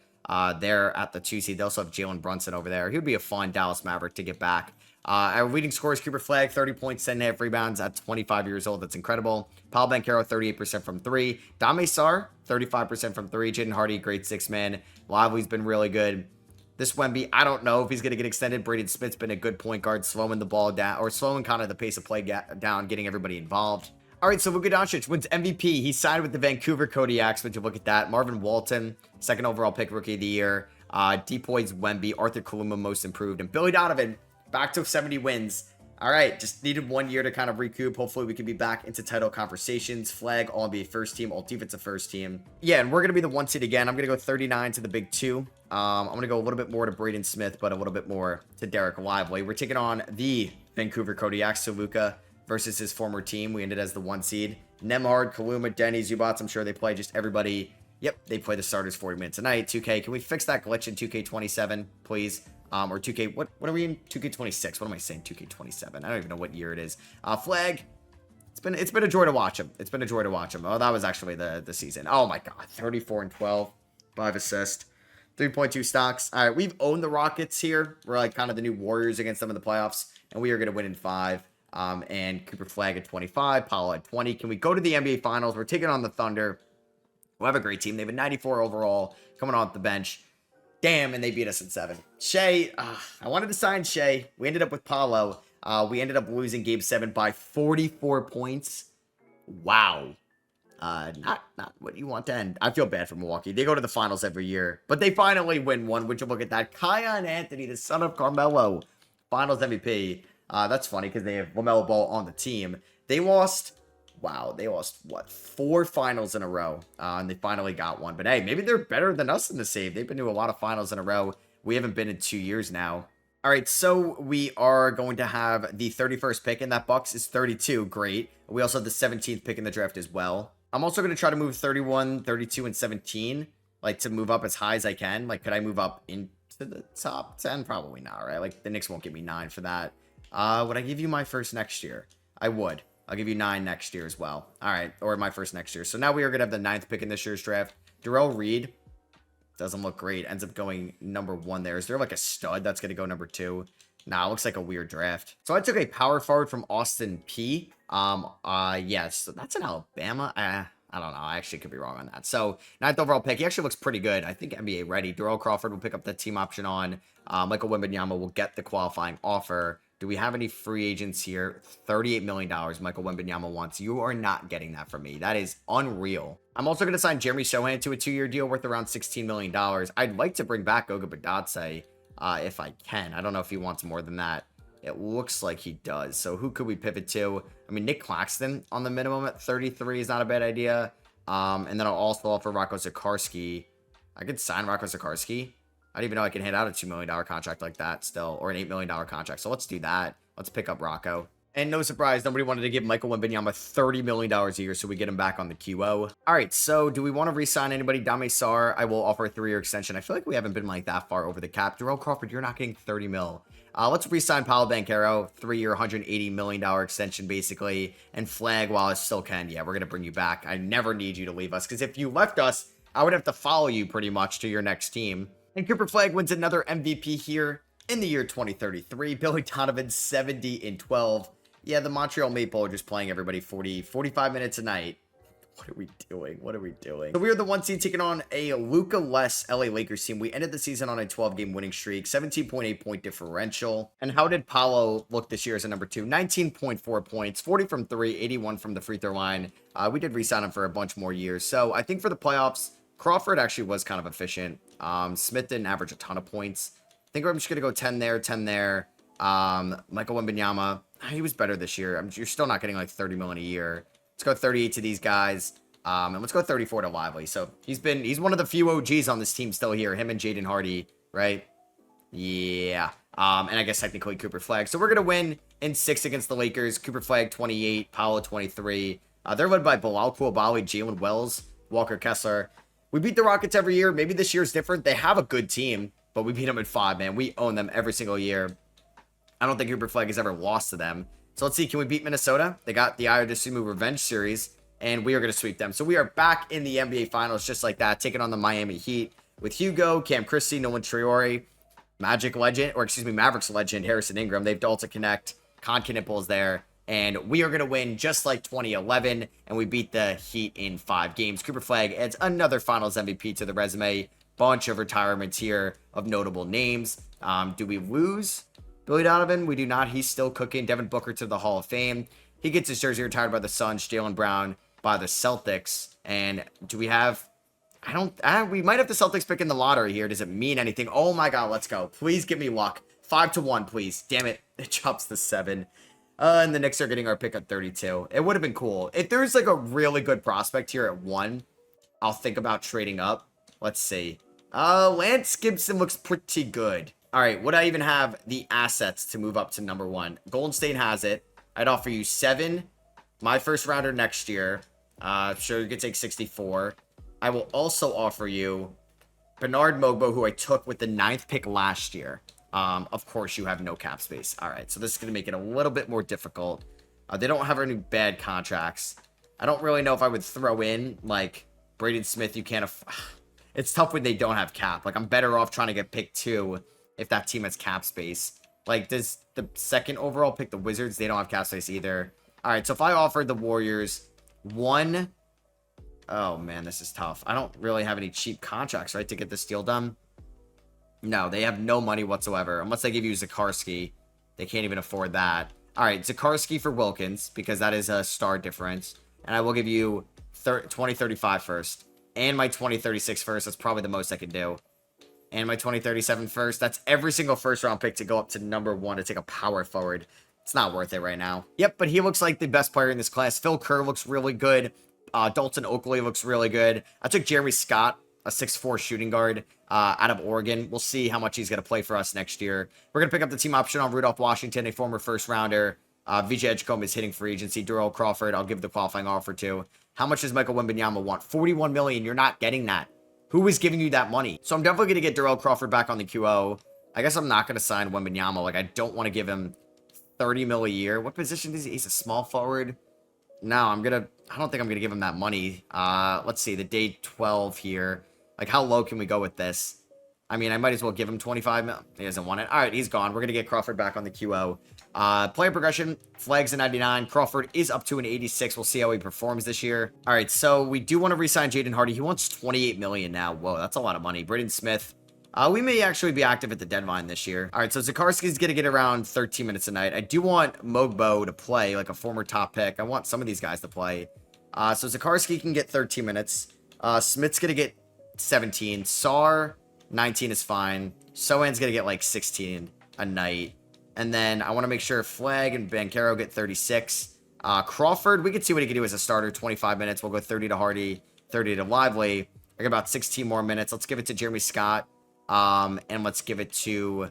They're at the 2 seed. They also have Jalen Brunson over there. He would be a fun Dallas Maverick to get back. Our leading scorer is Cooper Flagg, 30 points, 10.5 rebounds at 25 years old. That's incredible. Paolo Banchero, 38% from 3. Dame Sarr, 35% from 3. Jaden Hardy, great 6-man. Lively's been really good. This Wemby, I don't know if he's going to get extended. Braden Smith's been a good point guard, slowing the ball down, or slowing kind of the pace of play down, getting everybody involved. All right, so Luka Doncic wins MVP. He signed with the Vancouver Kodiaks. Would you look at that? Marvin Walton, 2nd overall pick, rookie of the year. Depoy's Wemby, Arthur Kaluma, most improved, and Billy Donovan back to 70 wins. All right, just needed 1 year to kind of recoup. Hopefully, we can be back into title conversations. Flagg, all NBA first team, all defensive first team. Yeah, and we're going to be the 1 seed again. I'm going to go 39 to the big 2. I'm going to go a little bit more to Braden Smith, but a little bit more to Derek Lively. We're taking on the Vancouver Kodiaks, so Luka versus his former team. We ended as the 1 seed. Nemhard, Kaluma, Denny, Zubats. I'm sure they play just everybody. Yep, they play the starters 40 minutes a night. 2K, can we fix that glitch in 2K27, please? Or 2K, what are we in? 2K26. What am I saying? 2K27. I don't even know what year it is. Flagg, it's been a joy to watch him. It's been a joy to watch him. Oh, that was actually the season. Oh my god, 34-12, 5 assists, 3.2 stocks. All right, we've owned the Rockets here. We're like kind of the new Warriors against them in the playoffs, and we are going to win in 5. And Cooper Flagg at 25, Paolo at 20. Can we go to the NBA Finals? We're taking on the Thunder. We'll have a great team. They have a 94 overall coming off the bench. Damn, and they beat us in 7. Shea, I wanted to sign Shea. We ended up with Paolo. We ended up losing Game 7 by 44 points. Wow. Not what you want to end. I feel bad for Milwaukee. They go to the finals every year, but they finally win one. Would you look at that? Kiyan Anthony, the son of Carmelo, finals MVP. That's funny because they have LaMelo Ball on the team. They lost, what, 4 finals in a row, and they finally got one. But hey, maybe they're better than us in the save. They've been to a lot of finals in a row. We haven't been in 2 years now. All right, so we are going to have the 31st pick, and that Bucks is 32. Great. We also have the 17th pick in the draft as well. I'm also going to try to move 31, 32, and 17, like to move up as high as I can. Like, could I move up into the top 10? Probably not, right? Like, the Knicks won't give me 9 for that. Would I give you my first next year? I would. I'll give you 9 next year as well. All right, or my first next year. So now we are going to have the 9th pick in this year's draft. Darrell Reed. Doesn't look great. Ends up going number 1 there. Is there like a stud that's going to go number 2? Nah, it looks like a weird draft. So I took a power forward from Austin P. Yes, that's in Alabama. I don't know. I actually could be wrong on that. So, 9th overall pick. He actually looks pretty good. I think NBA ready. Darrell Crawford will pick up the team option on. Michael Wembanyama will get the qualifying offer. Do we have any free agents here? $38 million Michael Wembanyama wants. You are not getting that from me. That is unreal. I'm also going to sign Jeremy Sohan to a 2-year deal worth around $16 million. I'd like to bring back Goga Badadze if I can. I don't know if he wants more than that. It looks like he does. So who could we pivot to? I mean, Nick Claxton on the minimum at 33 is not a bad idea. And then I'll also offer Rocco Zikarsky. I could sign Rocco Zikarsky. I don't even know I can hit out a $2 million contract like that still, or an $8 million contract. So let's do that. Let's pick up Rocco. And no surprise, nobody wanted to give Michael Wembanyama $30 million a year, so we get him back on the QO. All right, so do we want to re-sign anybody? Dame Sarr, I will offer a 3-year extension. I feel like we haven't been like that far over the cap. Darrell Crawford, you're not getting 30 mil. Let's re-sign Paolo Banchero, 3-year, $180 million extension, basically. And Flagg, while I still can, yeah, we're going to bring you back. I never need you to leave us, because if you left us, I would have to follow you pretty much to your next team. And Cooper Flagg wins another MVP here in the year 2033. Billy Donovan, 70-12. Yeah, the Montreal Maple are just playing everybody 45 minutes a night. What are we doing? What are we doing? So we are the 1 seed taking on a Luka-less LA Lakers team. We ended the season on a 12-game winning streak, 17.8 point differential. And how did Paolo look this year as a number 2? 19.4 points, 40 from 3, 81 from the free throw line. We did re-sign him for a bunch more years. So I think for the playoffs, Crawford actually was kind of efficient. Smith didn't average a ton of points. I think I'm just going to go 10 there, 10 there. Michael Wembanyama, he was better this year. You're still not getting like 30 million a year. Let's go 38 to these guys. And let's go 34 to Lively. So he's one of the few OGs on this team still here. Him and Jaden Hardy, right? Yeah. And I guess technically Cooper Flagg. So we're going to win in 6 against the Lakers. Cooper Flagg, 28. Paolo, 23. They're led by Bilal Coulibaly, Jalen Wells, Walker Kessler. We beat the Rockets every year. Maybe this year's different. They have a good team, but we beat them in 5, man. We own them every single year. I don't think Cooper Flagg has ever lost to them. So let's see. Can we beat Minnesota? They got the Ayo Dosunmu Revenge Series, and we are going to sweep them. So we are back in the NBA Finals just like that, taking on the Miami Heat with Hugo, Cam Christie, Nolan Traore, Mavericks legend, Harrison Ingram. They've Dalton Connect. Con Knipple is there. And we are going to win just like 2011, and we beat the Heat in 5 games. Cooper Flagg adds another Finals MVP to the resume. Bunch of retirements here of notable names. Do we lose Billy Donovan? We do not. He's still cooking. Devin Booker to the Hall of Fame. He gets his jersey retired by the Suns. Jaylen Brown by the Celtics. And do we have... we might have the Celtics pick in the lottery here. Does it mean anything? Oh my god, let's go. Please give me luck. 5-1, please. Damn it. It chops the 7. And the Knicks are getting our pick at 32. It would have been cool. If there's like a really good prospect here at 1, I'll think about trading up. Let's see. Lance Gibson looks pretty good. All right, would I even have the assets to move up to number 1? Golden State has it. I'd offer you 7, my first rounder next year. Sure, you could take 64. I will also offer you Bernard Mogbo, who I took with the 9th pick last year. Of course, you have no cap space. All right, so this is going to make it a little bit more difficult. They don't have any bad contracts. I don't really know if I would throw in, like, Braden Smith. You can't... It's tough when they don't have cap. Like, I'm better off trying to get pick 2 if that team has cap space. Like, does the 2nd overall pick the Wizards? They don't have cap space either. All right, so if I offered the Warriors 1... Oh, man, this is tough. I don't really have any cheap contracts, right, to get this deal done. No, they have no money whatsoever. Unless they give you Zikarsky. They can't even afford that. All right, Zikarsky for Wilkins, because that is a star difference. And I will give you 2035 first. And my 2036 first. That's probably the most I can do. And my 2037 first. That's every single first round pick to go up to number 1 to take a power forward. It's not worth it right now. Yep, but he looks like the best player in this class. Phil Kerr looks really good. Dalton Oakley looks really good. I took Jeremy Scott, a 6'4 shooting guard out of Oregon. We'll see how much he's going to play for us next year. We're going to pick up the team option on Rudolph Washington, a former first rounder. VJ Edgecombe is hitting free agency. Darrell Crawford, I'll give the qualifying offer to. How much does Michael Wembanyama want? $41 million. You're not getting that. Who is giving you that money? So I'm definitely going to get Darrell Crawford back on the QO. I guess I'm not going to sign Wembanyama. Like, I don't want to give him $30 million a year. What position is he? He's a small forward. No, I don't think I'm going to give him that money. Let's see, the day 12 here. Like, how low can we go with this? I mean, I might as well give him 25 mil. He doesn't want it. All right, he's gone. We're going to get Crawford back on the QO. Player progression, Flagg's a 99. Crawford is up to an 86. We'll see how he performs this year. All right, so we do want to re-sign Jaden Hardy. He wants 28 million now. Whoa, that's a lot of money. Braden Smith. We may actually be active at the deadline this year. All right, so Zakarski's going to get around 13 minutes a night. I do want Mogbo to play, like a former top pick. I want some of these guys to play. So Zakarski can get 13 minutes. Smith's going to get 17. Sar, 19 is fine. Sohan's going to get like 16 a night. And then I want to make sure Flagg and Banchero get 36. Crawford, we can see what he can do as a starter. 25 minutes. We'll go 30 to Hardy, 30 to Lively. I got about 16 more minutes. Let's give it to Jeremy Scott. And let's give it to,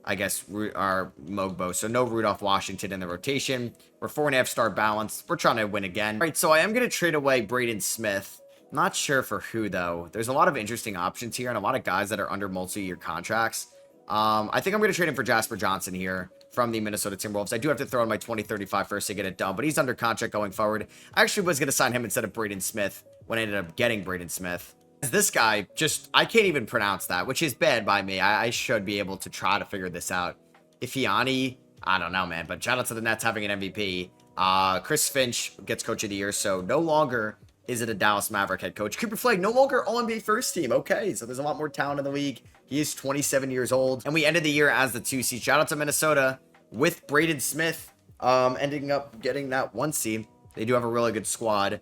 I guess, our Mogbo. So no Rudolph Washington in the rotation. We're 4.5 star balance. We're trying to win again. All right, so I am going to trade away Braden Smith. Not sure for who, though. There's a lot of interesting options here and a lot of guys that are under multi-year contracts. I think I'm going to trade him for Jasper Johnson here from the Minnesota Timberwolves. I do have to throw in my 2035 first to get it done, but he's under contract going forward. I actually was going to sign him instead of Braden Smith when I ended up getting Braden Smith. This guy, I can't even pronounce that, which is bad by me. I should be able to try to figure this out. Ifeani, I don't know, man, but shout out to the Nets having an MVP. Chris Finch gets Coach of the Year, so no longer is it a Dallas Maverick head coach. Cooper Flagg, no longer All-NBA first team. Okay, so there's a lot more talent in the league. He is 27 years old, and we ended the year as the 2 seed. Shout out to Minnesota with Braden Smith ending up getting that 1 seed. They do have a really good squad.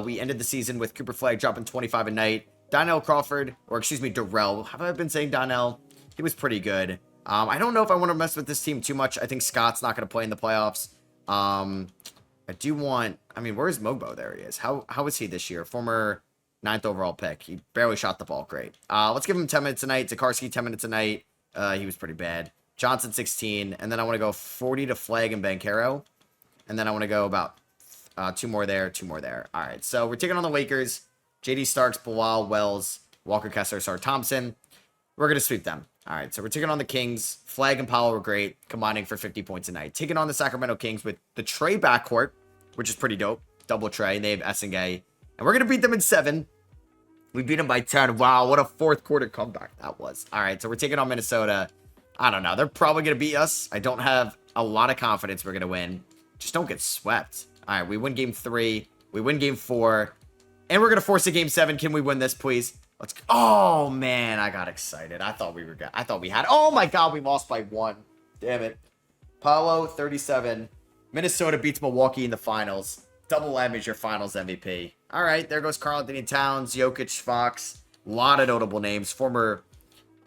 We ended the season with Cooper Flagg dropping 25 a night. Donnell Crawford, or excuse me, Darrell. Have I been saying Donnell? He was pretty good. I don't know if I want to mess with this team too much. I think Scott's not going to play in the playoffs. I do want, I mean, where's Mogbo? There he is. How is he this year? Former 9th overall pick. He barely shot the ball great. Let's give him 10 minutes a night. Zakarski, 10 minutes a night. He was pretty bad. Johnson, 16. And then I want to go 40 to Flagg and Banchero. And then I want to go about 2 more there, 2 more there. All right, so we're taking on the Lakers. J.D. Starks, Bilal, Wells, Walker Kessler, Sar Thompson. We're going to sweep them. All right, so we're taking on the Kings. Flagg and Powell were great, combining for 50 points a night. Taking on the Sacramento Kings with the Trey backcourt, which is pretty dope. Double Trey. They have Essengay. And we're going to beat them in 7. We beat them by 10. Wow, what a fourth quarter comeback that was. All right, so we're taking on Minnesota. I don't know. They're probably going to beat us. I don't have a lot of confidence we're going to win. Just don't get swept. All right, we win game 3. We win game 4. And we're going to force a game 7. Can we win this, please? Let's go. Oh, man, I got excited. I thought we had. Oh, my God, we lost by 1. Damn it. Paolo, 37. Minnesota beats Milwaukee in the finals. Double M is your finals MVP. All right, there goes Karl-Anthony Towns, Jokic, Fox. A lot of notable names. Former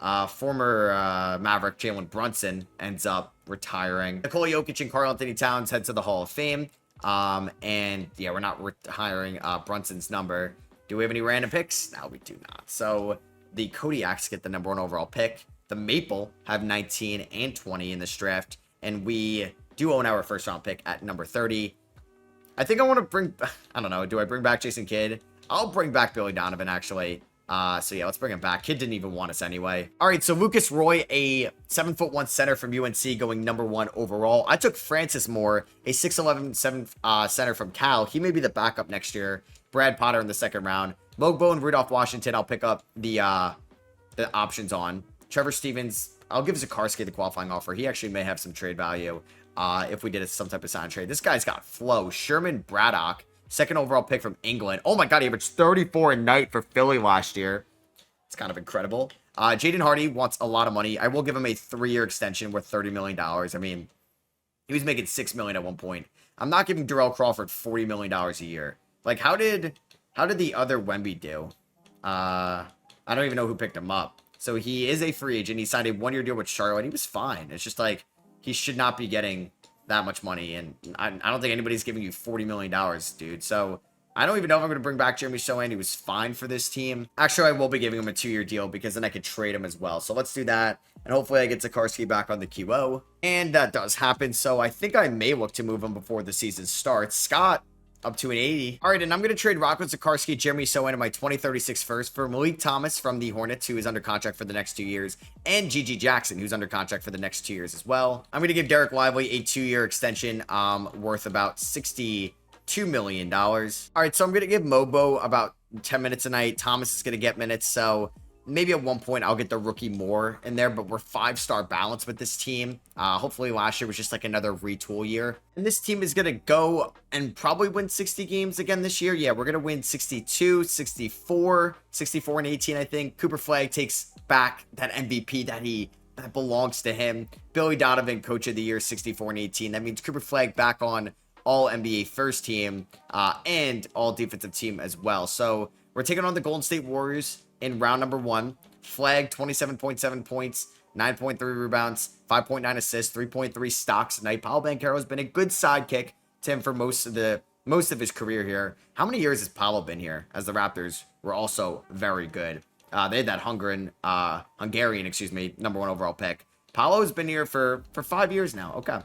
Maverick Jalen Brunson ends up retiring. Nikola Jokic and Karl-Anthony Towns head to the Hall of Fame. And yeah, we're not retiring Brunson's number. Do we have any random picks? No, we do not. So the Kodiaks get the number 1 overall pick. The Maple have 19 and 20 in this draft. And we do own our first round pick at number 30. I think I want to bring, I don't know, do I bring back Jason Kidd? I'll bring back Billy Donovan, actually. So yeah, let's bring him back. Kid didn't even want us anyway. All right, so Lucas Roy, a 7'1" center from UNC, going number 1 overall. I took Francis Moore, a 6'11" center from Cal. He may be the backup next year. Brad Potter in the 2nd round. Mogbo and Rudolph Washington, I'll pick up the options on. Trevor Stevens, I'll give Zakarski the qualifying offer. He actually may have some trade value if we did some type of sign trade. This guy's got flow. Sherman Braddock. 2nd overall pick from England. Oh my God, he averaged 34 a night for Philly last year. It's kind of incredible. Jaden Hardy wants a lot of money. I will give him a 3-year extension worth $30 million. I mean, he was making $6 million at one point. I'm not giving Darrell Crawford $40 million a year. Like, how did the other Wemby do? I don't even know who picked him up. So he is a free agent. He signed a 1-year deal with Charlotte. He was fine. It's just like, he should not be getting that much money, and I don't think anybody's giving you $40 million, dude. So I don't even know if I'm going to bring back Jeremy Sohan. He was fine for this team. Actually, I will be giving him a 2-year deal because then I could trade him as well. So let's do that, and hopefully I get Zakarski back on the QO, and that does happen. So I think I may look to move him before the season starts. Scott up to an 80. All right, and I'm going to trade Rocco Zakarski, Jeremy Sohan in my 2036 first for Malik Thomas from the Hornets, who is under contract for the next 2 years, and Gigi Jackson, who's under contract for the next 2 years as well. I'm going to give Derek Lively a 2-year extension worth about $62 million. All right, so I'm going to give Mobo about 10 minutes a night. Thomas is going to get minutes. So maybe at one point I'll get the rookie Moore in there, but we're 5-star balance with this team. Hopefully last year was just like another retool year. And this team is going to go and probably win 60 games again this year. Yeah, we're going to win 62, 64, 64 and 18, I think. Cooper Flagg takes back that MVP that belongs to him. Billy Donovan, Coach of the Year, 64 and 18. That means Cooper Flagg back on all NBA first team and all defensive team as well. So we're taking on the Golden State Warriors in round number 1. Flagg, 27.7 points, 9.3 rebounds, 5.9 assists, 3.3 stocks tonight. Paolo Banchero has been a good sidekick to him for most of his career here. How many years has Paolo been here? As the Raptors were also very good. They had that Hungarian, number 1 overall pick. Paolo's been here for 5 years now. Okay.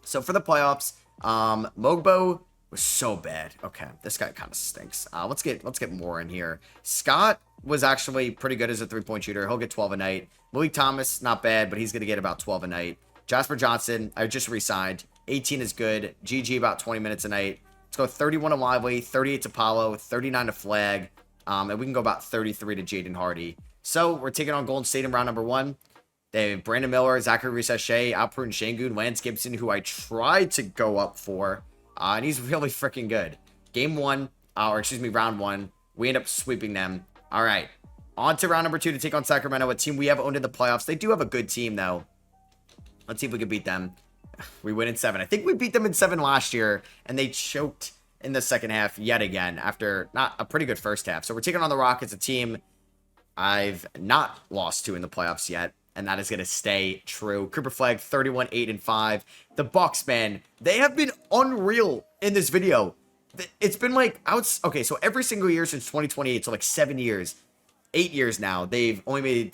So for the playoffs, Mogbo was so bad. Okay, this guy kind of stinks. Let's get more in here. Scott was actually pretty good as a 3-point shooter. He'll get 12 a night. Malik Thomas, not bad, but he's going to get about 12 a night. Jasper Johnson, I just re-signed. 18 is good. GG about 20 minutes a night. Let's go 31 to Lively, 38 to Paolo, 39 to Flagg. And we can go about 33 to Jaden Hardy. So we're taking on Golden State in round number 1. They have Brandon Miller, Zachary Reese-Shea, Alperen Şengün, Lance Gibson, who I tried to go up for. And he's really freaking good. Round 1. We end up sweeping them. All right. On to round number 2 to take on Sacramento, a team we have owned in the playoffs. They do have a good team, though. Let's see if we can beat them. We win in 7. I think we beat them in 7 last year, and they choked in the second half yet again after not a pretty good first half. So we're taking on the Rockets, a team I've not lost to in the playoffs yet, and that is going to stay true. Cooper Flagg, 31, 8, and 5. The Bucks, man, they have been unreal in this video. It's been like, so every single year since 2028, so like 7 years, 8 years now, they've only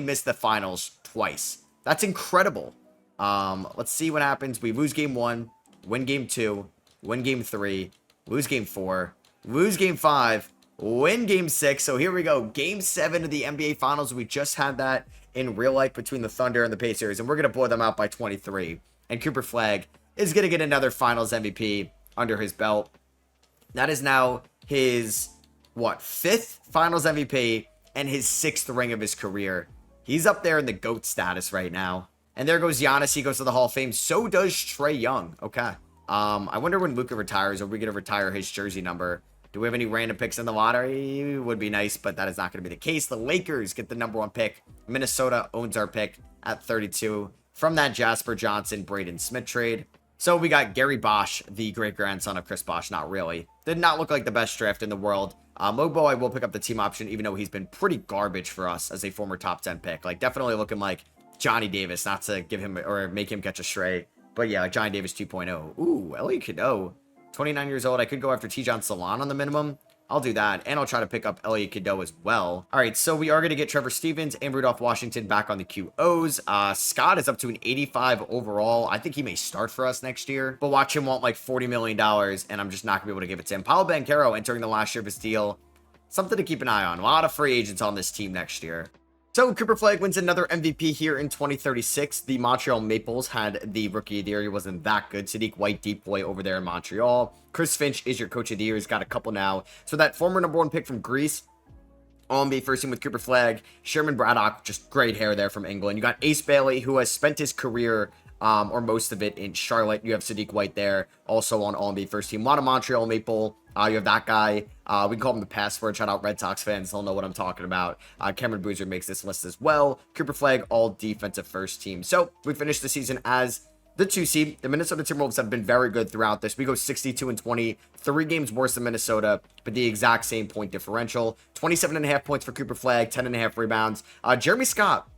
missed the finals twice. That's incredible. Let's see what happens. We lose game 1, win game 2, win game 3, lose game 4, lose game 5, win game 6. So here we go. Game 7 of the NBA Finals. We just had that in real life between the Thunder and the Pacers, and we're going to blow them out by 23. And Cooper Flagg is going to get another Finals MVP under his belt. That is now his, 5th Finals MVP and his 6th ring of his career. He's up there in the GOAT status right now. And there goes Giannis. He goes to the Hall of Fame. So does Trae Young. Okay. I wonder when Luka retires, are we going to retire his jersey number? Do we have any random picks in the lottery? Would be nice, but that is not going to be the case. The Lakers get the number 1 pick. Minnesota owns our pick at 32 from that Jasper Johnson, Braden Smith trade. So we got Gary Bosch, the great-grandson of Chris Bosh. Not really. Did not look like the best draft in the world. Mogbo, I will pick up the team option, even though he's been pretty garbage for us as a former top 10 pick. Like, definitely looking like Johnny Davis, not to give him or make him catch a stray. But yeah, like Johnny Davis 2.0. Ooh, Elliot Cadeau. 29 years old. I could go after Tijon Salon on the minimum. I'll do that. And I'll try to pick up Elliot Cadeau as well. All right, so we are going to get Trevor Stevens and Rudolph Washington back on the QOs. Scott is up to an 85 overall. I think he may start for us next year. But watch him want like $40 million, and I'm just not going to be able to give it to him. Paolo Banchero entering the last year of his deal. Something to keep an eye on. A lot of free agents on this team next year. So Cooper Flagg wins another MVP here in 2036. The Montreal Maples had the Rookie of the Year. He wasn't that good. Sadiq White, deep boy over there in Montreal. Chris Finch is your Coach of the Year. He's got a couple now. So that former number 1 pick from Greece, All-NBA first team with Cooper Flagg. Sherman Braddock, just great hair there from England. You got Ace Bailey, who has spent his career or most of it in Charlotte. You have Sadiq White there, also on All-NBA first team. A lot of Montreal Maple. You have that guy. We can call him the password. Shout out Red Sox fans. They'll know what I'm talking about. Cameron Boozer makes this list as well. Cooper Flagg, all defensive first team. So we finished the season as the 2 seed. The Minnesota Timberwolves have been very good throughout this. We go 62 and 20. 3 games worse than Minnesota, but the exact same point differential. 27.5 points for Cooper Flagg. 10.5 rebounds. Jeremy Scott,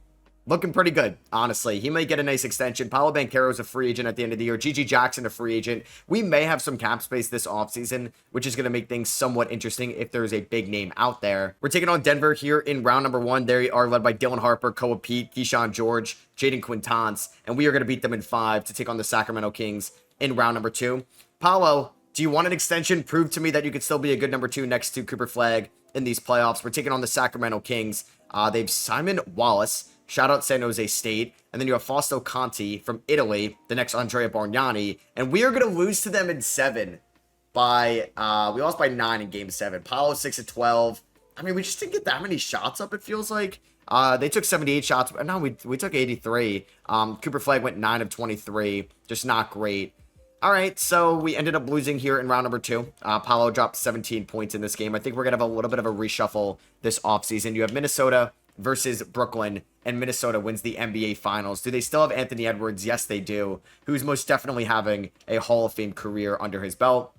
looking pretty good, honestly. He may get a nice extension. Paolo Banchero is a free agent at the end of the year. G.G. Jackson, a free agent. We may have some cap space this offseason, which is going to make things somewhat interesting if there's a big name out there. We're taking on Denver here in round number 1. They are led by Dylan Harper, Koa Pete, Keyshawn George, Jaden Quintance, and we are going to beat them in 5 to take on the Sacramento Kings in round number 2. Paolo, do you want an extension? Prove to me that you could still be a good number 2 next to Cooper Flagg in these playoffs. We're taking on the Sacramento Kings. They have Simon Wallace. Shout out San Jose State. And then you have Fausto Conti from Italy, the next Andrea Bargnani. And we are going to lose to them in 7. by 9 in game 7. Paolo 6 of 12. I mean, we just didn't get that many shots up, it feels like. They took 78 shots. No, we took 83. Cooper Flagg went 9 of 23. Just not great. All right, so we ended up losing here in round number 2. Paolo dropped 17 points in this game. I think we're going to have a little bit of a reshuffle this offseason. You have Minnesota versus Brooklyn, and Minnesota wins the NBA Finals. Do they still have Anthony Edwards? Yes, they do, who's most definitely having a Hall of Fame career under his belt.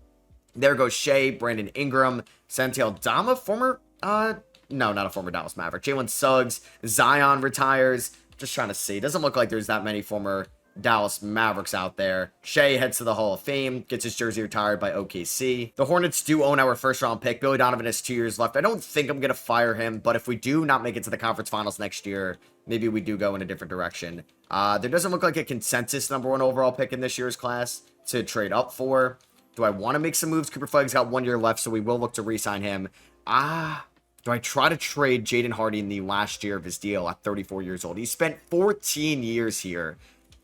There goes Shea, Brandon Ingram, Santel Dama, former, no, not a former Dallas Maverick. Jalen Suggs, Zion retires. Just trying to see. Doesn't look like there's that many former Dallas Mavericks out there. Shea heads to the Hall of Fame, gets his jersey retired by OKC. The Hornets do own our first round pick. Billy Donovan has 2 years left. I don't think I'm going to fire him, but if we do not make it to the conference finals next year, maybe we do go in a different direction. There doesn't look like a consensus number 1 overall pick in this year's class to trade up for. Do I want to make some moves? Cooper Flagg's got 1 year left, so we will look to re-sign him. Do I try to trade Jaden Hardy in the last year of his deal at 34 years old? He spent 14 years here.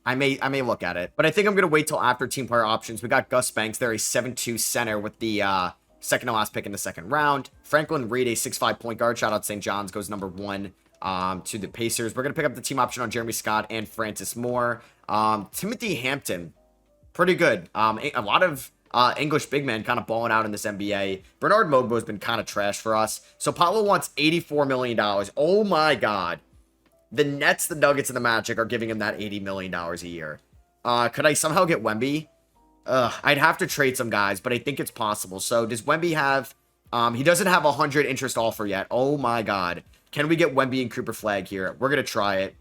I may look at it, but I think I'm going to wait till after team player options. We got Gus Banks there, a 7'2" center with the second to last pick in the second round. Franklin Reed, a 6'5" point guard. Shout out St. John's, goes number 1 to the Pacers. We're going to pick up the team option on Jeremy Scott and Francis Moore. Timothy Hampton, pretty good. A lot of English big men kind of balling out in this NBA. Bernard Mogbo has been kind of trash for us. So Paulo wants $84 million. Oh my God. The Nets, the Nuggets, and the Magic are giving him that $80 million a year. Could I somehow get Wemby? I'd have to trade some guys, but I think it's possible. So does Wemby have... he doesn't have a 100 interest offer yet. Oh my God. Can we get Wemby and Cooper Flagg here? We're going to try it.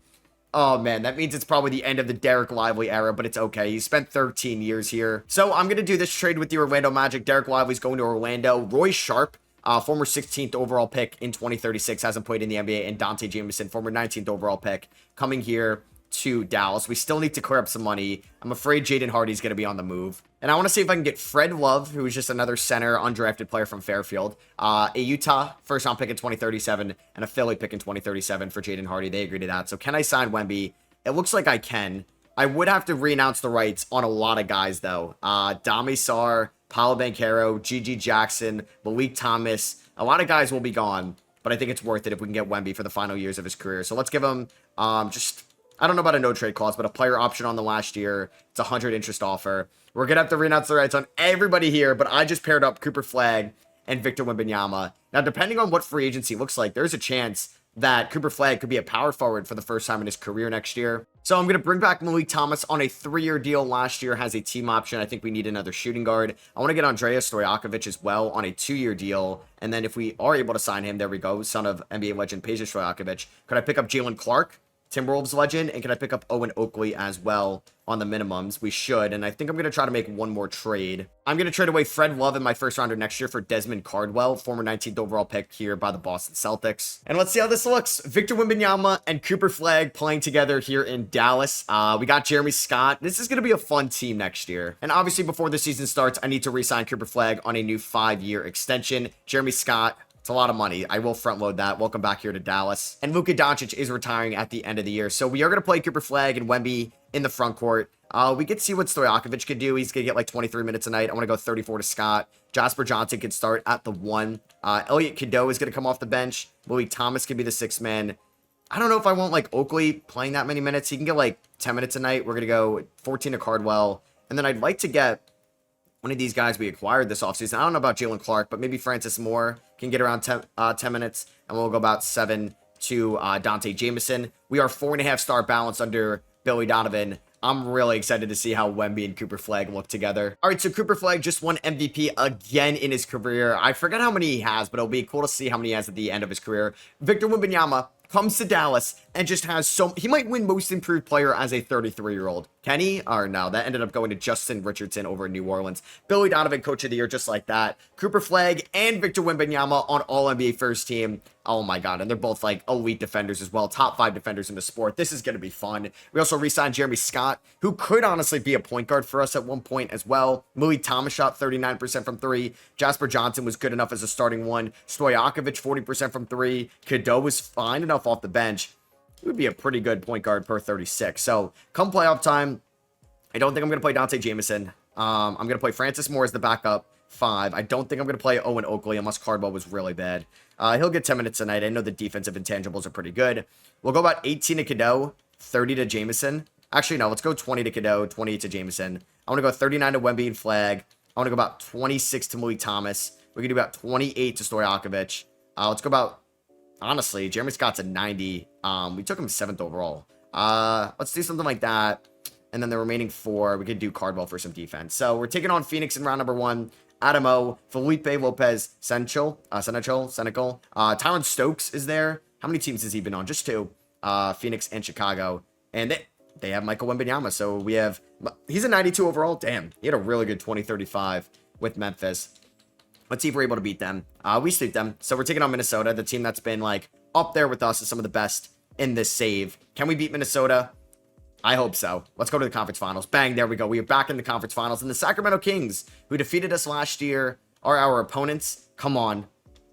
Oh man, that means it's probably the end of the Derek Lively era, but it's okay. He spent 13 years here. So I'm going to do this trade with the Orlando Magic. Derek Lively's going to Orlando. Roy Sharp, former 16th overall pick in 2036, hasn't played in the NBA, and Dante Jameson, former 19th overall pick, coming here to Dallas. We still need to clear up some money. I'm afraid Jaden Hardy's going to be on the move. And I want to see if I can get Fred Love, who is just another center, undrafted player from Fairfield, a Utah first-round pick in 2037, and a Philly pick in 2037 for Jaden Hardy. They agreed to that. So can I sign Wemby? It looks like I can. I would have to re-announce the rights on a lot of guys, though. Dami Sarr, Paolo Banchero, Gigi Jackson, Malik Thomas. A lot of guys will be gone, but I think it's worth it if we can get Wemby for the final years of his career. So let's give him I don't know about a no-trade clause, but a player option on the last year. It's a 100 interest offer. We're going to have to re-announce the rights on everybody here, but I just paired up Cooper Flagg and Victor Wembanyama. Now, depending on what free agency looks like, there's a chance that Cooper Flagg could be a power forward for the first time in his career next year. So I'm going to bring back Malik Thomas on a 3-year deal. Last year has a team option. I think we need another shooting guard. I want to get Andreas Stojakovic as well on a 2-year deal. And then if we are able to sign him, there we go, son of NBA legend Peja Stojakovic. Could I pick up Jalen Clark, Timberwolves legend, and can I pick up Owen Oakley as well on the minimums? We should, and I think I'm going to try to make one more trade. I'm going to trade away Fred Love in my first rounder next year for Desmond Cardwell, former 19th overall pick here by the Boston Celtics. And let's see how this looks. Victor Wembanyama and Cooper Flagg playing together here in Dallas. We got Jeremy Scott. This is going to be a fun team next year. And obviously before the season starts, I need to re-sign Cooper Flagg on a new 5-year extension. Jeremy Scott, it's a lot of money. I will front load that. Welcome back here to Dallas. And Luka Doncic is retiring at the end of the year. So we are going to play Cooper Flagg and Wemby in the front court. We could see what Stojakovic could do. He's going to get like 23 minutes a night. I want to go 34 to Scott. Jasper Johnson could start at the 1. Elliot Cadeau is going to come off the bench. Malik Thomas could be the 6th man. I don't know if I want like Oakley playing that many minutes. He can get like 10 minutes a night. We're going to go 14 to Cardwell. And then I'd like to get one of these guys we acquired this offseason. I don't know about Jalen Clark, but maybe Francis Moore can get around 10 minutes. And we'll go about 7 to Dante Jameson. We are 4.5-star balance under Billy Donovan. I'm really excited to see how Wemby and Cooper Flagg look together. All right, so Cooper Flagg just won MVP again in his career. I forget how many he has, but it'll be cool to see how many he has at the end of his career. Victor Wembanyama comes to Dallas and just has he might win most improved player as a 33-year-old. Can he? Or no, that ended up going to Justin Richardson over in New Orleans. Billy Donovan, coach of the year, just like that. Cooper Flagg and Victor Wembanyama on All-NBA first team. Oh my God, and they're both like elite defenders as well. Top 5 defenders in the sport. This is going to be fun. We also re-signed Jeremy Scott, who could honestly be a point guard for us at one point as well. Malik Thomas shot 39% from 3. Jasper Johnson was good enough as a starting 1. Stojakovic 40% from 3. Cadeau was fine enough off the bench. He would be a pretty good point guard per 36. So come playoff time, I don't think I'm going to play Dante Jameson. I'm going to play Francis Moore as the backup. 5. I don't think I'm going to play Owen Oakley unless Cardwell was really bad. He'll get 10 minutes tonight. I know the defensive intangibles are pretty good. We'll go about 18 to Cadeau, 30 to Jameson. Actually, no, let's go 20 to Cadeau, 28 to Jameson. I want to go 39 to Wemby and Flagg. I want to go about 26 to Malik Thomas. We can do about 28 to Stojakovic. Let's go about, honestly, Jeremy Scott's a 90. We took him 7th overall. Let's do something like that. And then the remaining 4, we could do Cardwell for some defense. So we're taking on Phoenix in round number 1. Adamo, Felipe Lopez, Senecal. Tyron Stokes is there. How many teams has he been on? Just 2. Phoenix and Chicago. And they have Michael Wembanyama. So we have, he's a 92 overall. Damn, he had a really good 2035 with Memphis. Let's see if we're able to beat them. We sweep them. So we're taking on Minnesota, the team that's been like up there with us as some of the best in this save. Can we beat Minnesota? I hope so. Let's go to the conference finals. Bang, there we go. We are back in the conference finals. And the Sacramento Kings, who defeated us last year, are our opponents. Come on,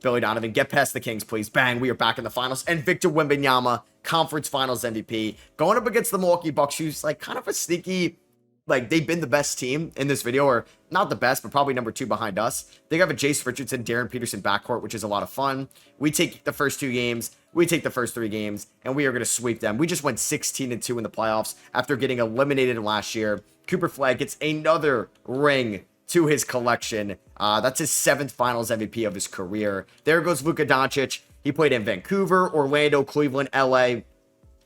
Billy Donovan, get past the Kings, please. Bang, we are back in the finals. And Victor Wembanyama, conference finals MVP, going up against the Milwaukee Bucks, who's like kind of a sneaky, like they've been the best team in this video, or not the best, but probably number 2 behind us. They have a Jace Richardson, Darren Peterson backcourt, which is a lot of fun. We take the first 2 games. We take the first 3 games, and we are going to sweep them. We just went 16-2 in the playoffs after getting eliminated last year. Cooper Flagg gets another ring to his collection. That's his 7th finals MVP of his career. There goes Luka Doncic. He played in Vancouver, Orlando, Cleveland, LA,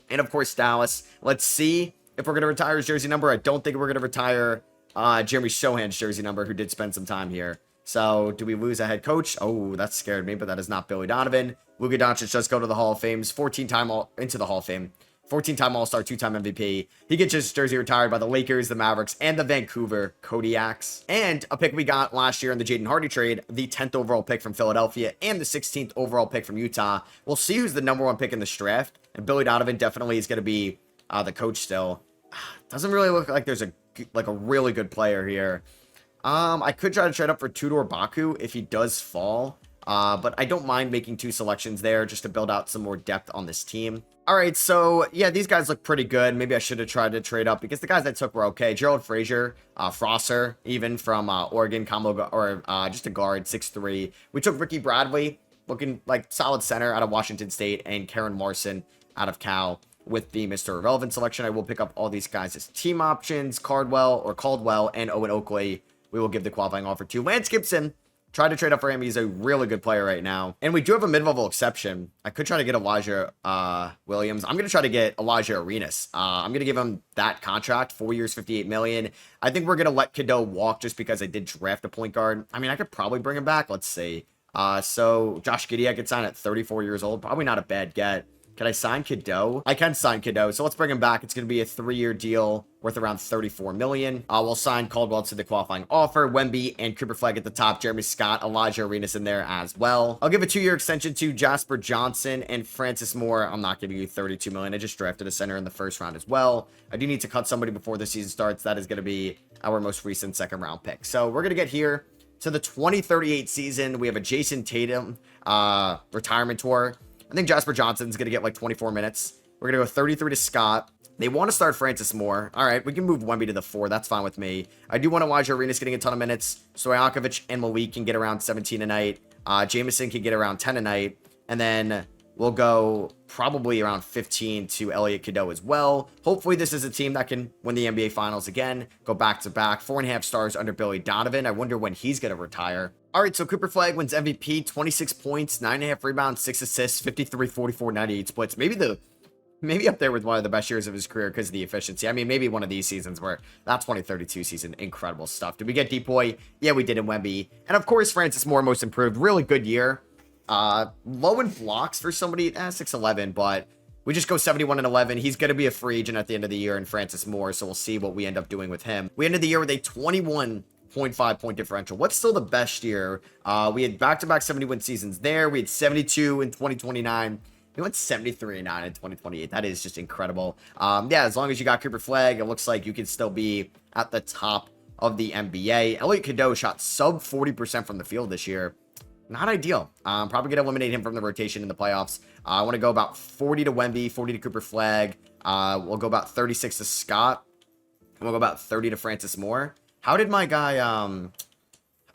and of course Dallas. Let's see if we're going to retire his jersey number. I don't think we're going to retire Jeremy Sohan's jersey number, who did spend some time here. So, do we lose a head coach? Oh, that scared me, but that is not Billy Donovan. Luka Doncic does go to the Hall of Fame. 14-time into the Hall of Fame. 14-time All-Star, 2-time MVP. He gets his jersey retired by the Lakers, the Mavericks, and the Vancouver Kodiaks. And a pick we got last year in the Jaden Hardy trade, the 10th overall pick from Philadelphia and the 16th overall pick from Utah. We'll see who's the number 1 pick in this draft. And Billy Donovan definitely is going to be the coach still. Doesn't really look like there's a really good player here. I could try to trade up for Tudor Baku if he does fall. But I don't mind making 2 selections there just to build out some more depth on this team. All right, so yeah, these guys look pretty good. Maybe I should have tried to trade up because the guys I took were okay. Gerald Frazier, Frosser, even from Oregon, just a guard, 6'3". We took Ricky Bradley, looking like solid center out of Washington State, and Karen Larson out of Cal with the Mr. Irrelevant selection. I will pick up all these guys as team options. Caldwell, and Owen Oakley. We will give the qualifying offer to Lance Gibson. Try to trade up for him. He's a really good player right now. And we do have a mid-level exception. I could try to get Elijah Williams. I'm going to try to get Elijah Arenas. I'm going to give him that contract, 4 years, $58 million. I think we're going to let Cadeau walk just because I did draft a point guard. I mean, I could probably bring him back. Let's see. So Josh Giddey, I could sign at 34 years old. Probably not a bad get. Can I sign Cadeau? I can sign Cadeau, so let's bring him back. It's going to be a 3-year deal worth around $34 million. We'll sign Caldwell to the qualifying offer. Wemby and Cooper Flagg at the top. Jeremy Scott, Elijah Arenas in there as well. I'll give a 2-year extension to Jasper Johnson and Francis Moore. I'm not giving you $32 million. I just drafted a center in the first round as well. I do need to cut somebody before the season starts. That is going to be our most recent 2nd round pick. So we're going to get here to the 2038 season. We have a Jason Tatum retirement tour. I think Jasper Johnson's going to get like 24 minutes. We're going to go 33 to Scott. They want to start Francis Moore. All right, we can move Wemby to the 4. That's fine with me. I do want Elijah Arenas getting a ton of minutes. Stojakovic and Malik can get around 17 a night. Jameson can get around 10 a night. And then we'll go probably around 15 to Elliot Cadeau as well. Hopefully this is a team that can win the NBA Finals again. Go back-to-back. 4.5 stars under Billy Donovan. I wonder when he's going to retire. All right, so Cooper Flagg wins MVP, 26 points, 9.5 rebounds, 6 assists, 53, 44, 98 splits. Maybe up there with one of the best years of his career because of the efficiency. I mean, maybe one of these seasons where that 2032 season, incredible stuff. Did we get Depoy? Yeah, we did in Wemby. And of course, Francis Moore, most improved. Really good year. Low in blocks for somebody, 6'11", but we just go 71 and 11. He's going to be a free agent at the end of the year in Francis Moore, so we'll see what we end up doing with him. We ended the year with a 21.5 point differential. What's still the best year? We had back-to-back 70-win seasons there. We had 72 in 2029. We went 73 and 9 in 2028. That is just incredible. Yeah, as long as you got Cooper Flagg, it looks like you can still be at the top of the NBA. Elliot Cadeau shot sub 40% from the field this year. Not ideal. Probably going to eliminate him from the rotation in the playoffs. I want to go about 40 to Wemby, 40 to Cooper Flagg. We'll go about 36 to Scott. And we'll go about 30 to Francis Moore. How did my guy,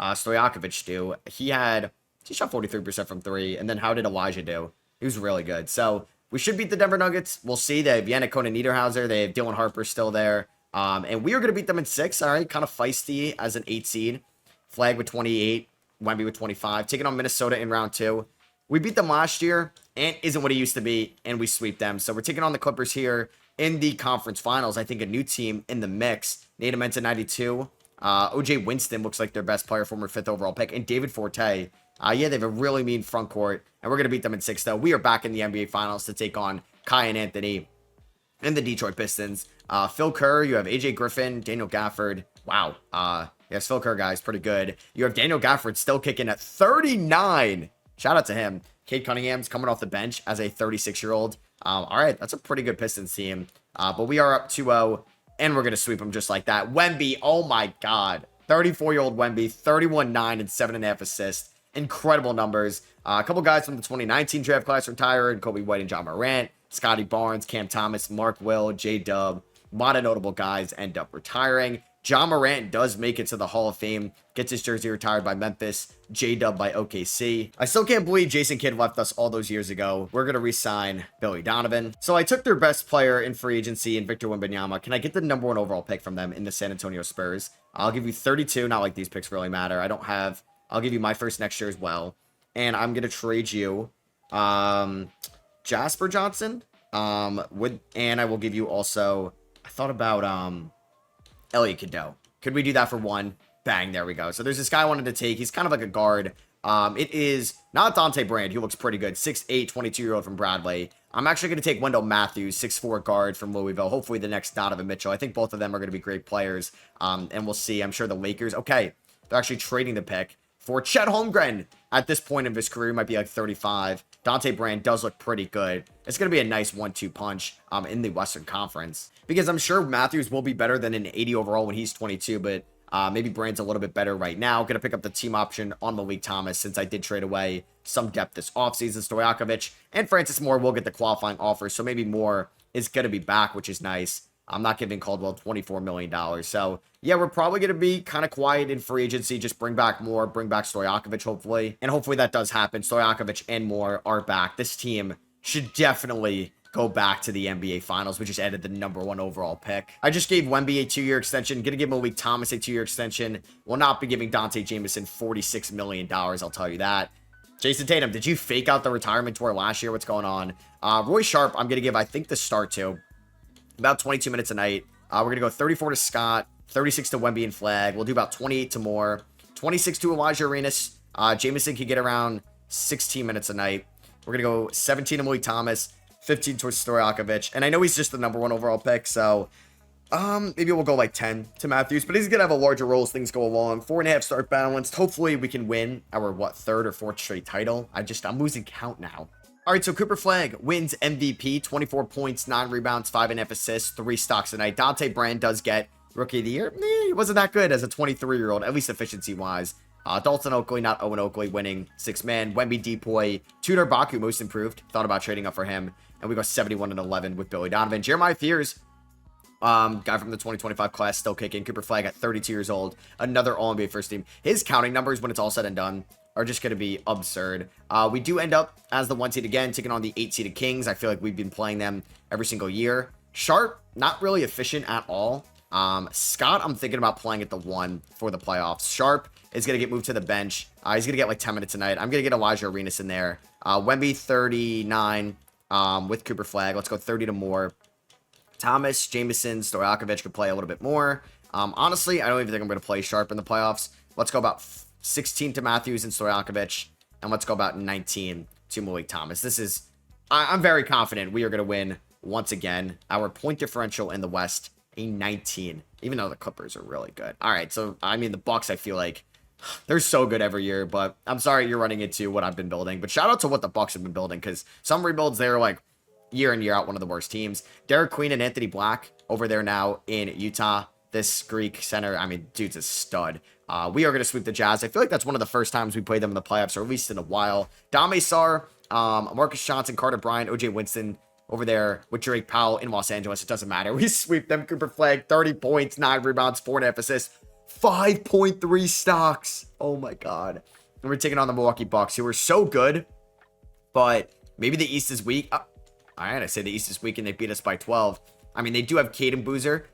Stojakovic do? He shot 43% from three. And then how did Elijah do? He was really good. So we should beat the Denver Nuggets. We'll see. They have Yannick Conan Niederhauser. They have Dylan Harper still there. And we are going to beat them in 6. All right. Kind of feisty as an 8 seed. Flagg with 28. Wemby with 25. Taking on Minnesota in round 2. We beat them last year. Ant isn't what he used to be. And we sweep them. So we're taking on the Clippers here in the conference finals. I think a new team in the mix. Nate Amenta 92. OJ Winston looks like their best player, former 5th overall pick. And David Forte. Yeah, they have a really mean front court. And we're going to beat them in 6, though. We are back in the NBA Finals to take on Kai and Anthony and the Detroit Pistons. Phil Kerr, you have AJ Griffin, Daniel Gafford. Wow. Yes, Phil Kerr, guys, pretty good. You have Daniel Gafford still kicking at 39. Shout out to him. Cade Cunningham's coming off the bench as a 36-year-old. All right, that's a pretty good Pistons team. But we are up 2-0, and we're going to sweep them just like that. Wemby, oh my God. 34-year-old Wemby, 31-9 and 7.5 assists. Incredible numbers. A couple guys from the 2019 draft class retired. Kobe White and John Morant. Scotty Barnes, Cam Thomas, Mark Will, J-Dub. A lot of notable guys end up retiring. John Morant does make it to the Hall of Fame. Gets his jersey retired by Memphis. J-Dub by OKC. I still can't believe Jason Kidd left us all those years ago. We're going to re-sign Billy Donovan. So I took their best player in free agency in Victor Wembanyama. Can I get the number 1 overall pick from them in the San Antonio Spurs? I'll give you 32. Not like these picks really matter. I'll give you my first next year as well. And I'm going to trade you Jasper Johnson. And I will give you also, I thought about Elliot Cadeau. Could we do that for 1? Bang, there we go. So there's this guy I wanted to take. He's kind of like a guard. It is not Dante Brand. He looks pretty good. 6'8", 22-year-old from Bradley. I'm actually going to take Wendell Matthews, 6'4" guard from Louisville. Hopefully the next Donovan Mitchell. I think both of them are going to be great players. And we'll see. I'm sure the Lakers. Okay, they're actually trading the pick for Chet Holmgren. At this point of his career, he might be like 35. Dante Brand does look pretty good. It's going to be a nice 1-2 punch in the Western Conference. Because I'm sure Matthews will be better than an 80 overall when he's 22, but maybe Brand's a little bit better right now. Going to pick up the team option on Malik Thomas since I did trade away some depth this offseason. Stojakovic and Francis Moore will get the qualifying offer, so maybe Moore is going to be back, which is nice. I'm not giving Caldwell $24 million. So, yeah, we're probably going to be kind of quiet in free agency. Just bring back Moore, bring back Stojakovic, hopefully. And hopefully that does happen. Stojakovic and Moore are back. This team should definitely go back to the NBA Finals. We just added the number 1 overall pick. I just gave Wemby a 2-year extension. Going to give Malik Thomas a 2-year extension. Will not be giving Dante Jamison $46 million, I'll tell you that. Jason Tatum, did you fake out the retirement tour last year? What's going on? Roy Sharp, I'm going to give, I think, the start to. About 22 minutes a night. We're going to go 34 to Scott, 36 to Wemby and Flagg. We'll do about 28 to Moore, 26 to Elijah Arenas. Jamison can get around 16 minutes a night. We're going to go 17 to Malik Thomas, 15 to Stojakovic. And I know he's just the number 1 overall pick, so maybe we'll go like 10 to Matthews. But he's going to have a larger role as things go along. 4.5 start balanced. Hopefully we can win our, 3rd or 4th straight title. I'm losing count now. All right, so Cooper Flagg wins MVP, 24 points, 9 rebounds, 5.5 assists, 3 stocks a night. Dante Brand does get Rookie of the Year. He wasn't that good as a 23-year-old, at least efficiency-wise. Dalton Oakley, not Owen Oakley, winning 6-man. Wemby Depoy, Tudor Baku, most improved. Thought about trading up for him. And we go 71-11 with Billy Donovan. Jeremiah Fears, guy from the 2025 class, still kicking. Cooper Flagg at 32 years old. Another All-NBA first team. His counting numbers when it's all said and done are just going to be absurd. We do end up as the 1 seed again, taking on the 8 seeded Kings. I feel like we've been playing them every single year. Sharp, not really efficient at all. Scott, I'm thinking about playing at the 1 for the playoffs. Sharp is going to get moved to the bench. He's going to get like 10 minutes a night. I'm going to get Elijah Arenas in there. Wemby, 39 with Cooper Flagg. Let's go 30 to Moore. Thomas, Jamison, Stojakovic could play a little bit more. Honestly, I don't even think I'm going to play Sharp in the playoffs. Let's go about 16 to Matthews and Stojakovic. And let's go about 19 to Malik Thomas. I'm very confident we are going to win once again. Our point differential in the West, a 19. Even though the Clippers are really good. All right, so, I mean, the Bucks, I feel like they're so good every year. But I'm sorry you're running into what I've been building. But shout out to what the Bucks have been building. Because some rebuilds, they're like year in, year out, one of the worst teams. Derek Queen and Anthony Black over there now in Utah. This Greek center, I mean, dude's a stud. We are going to sweep the Jazz. I feel like that's one of the first times we played them in the playoffs, or at least in a while. Dame Sarr, Marcus Johnson, Carter Bryant, OJ Winston over there with Drake Powell in Los Angeles. It doesn't matter. We sweep them. Cooper Flagg, 30 points, 9 rebounds, 4.5 assists, 5.3 stocks. Oh my God. And we're taking on the Milwaukee Bucks, who are so good, but maybe the East is weak. All right, I say the East is weak and they beat us by 12. I mean, they do have Caden Boozer,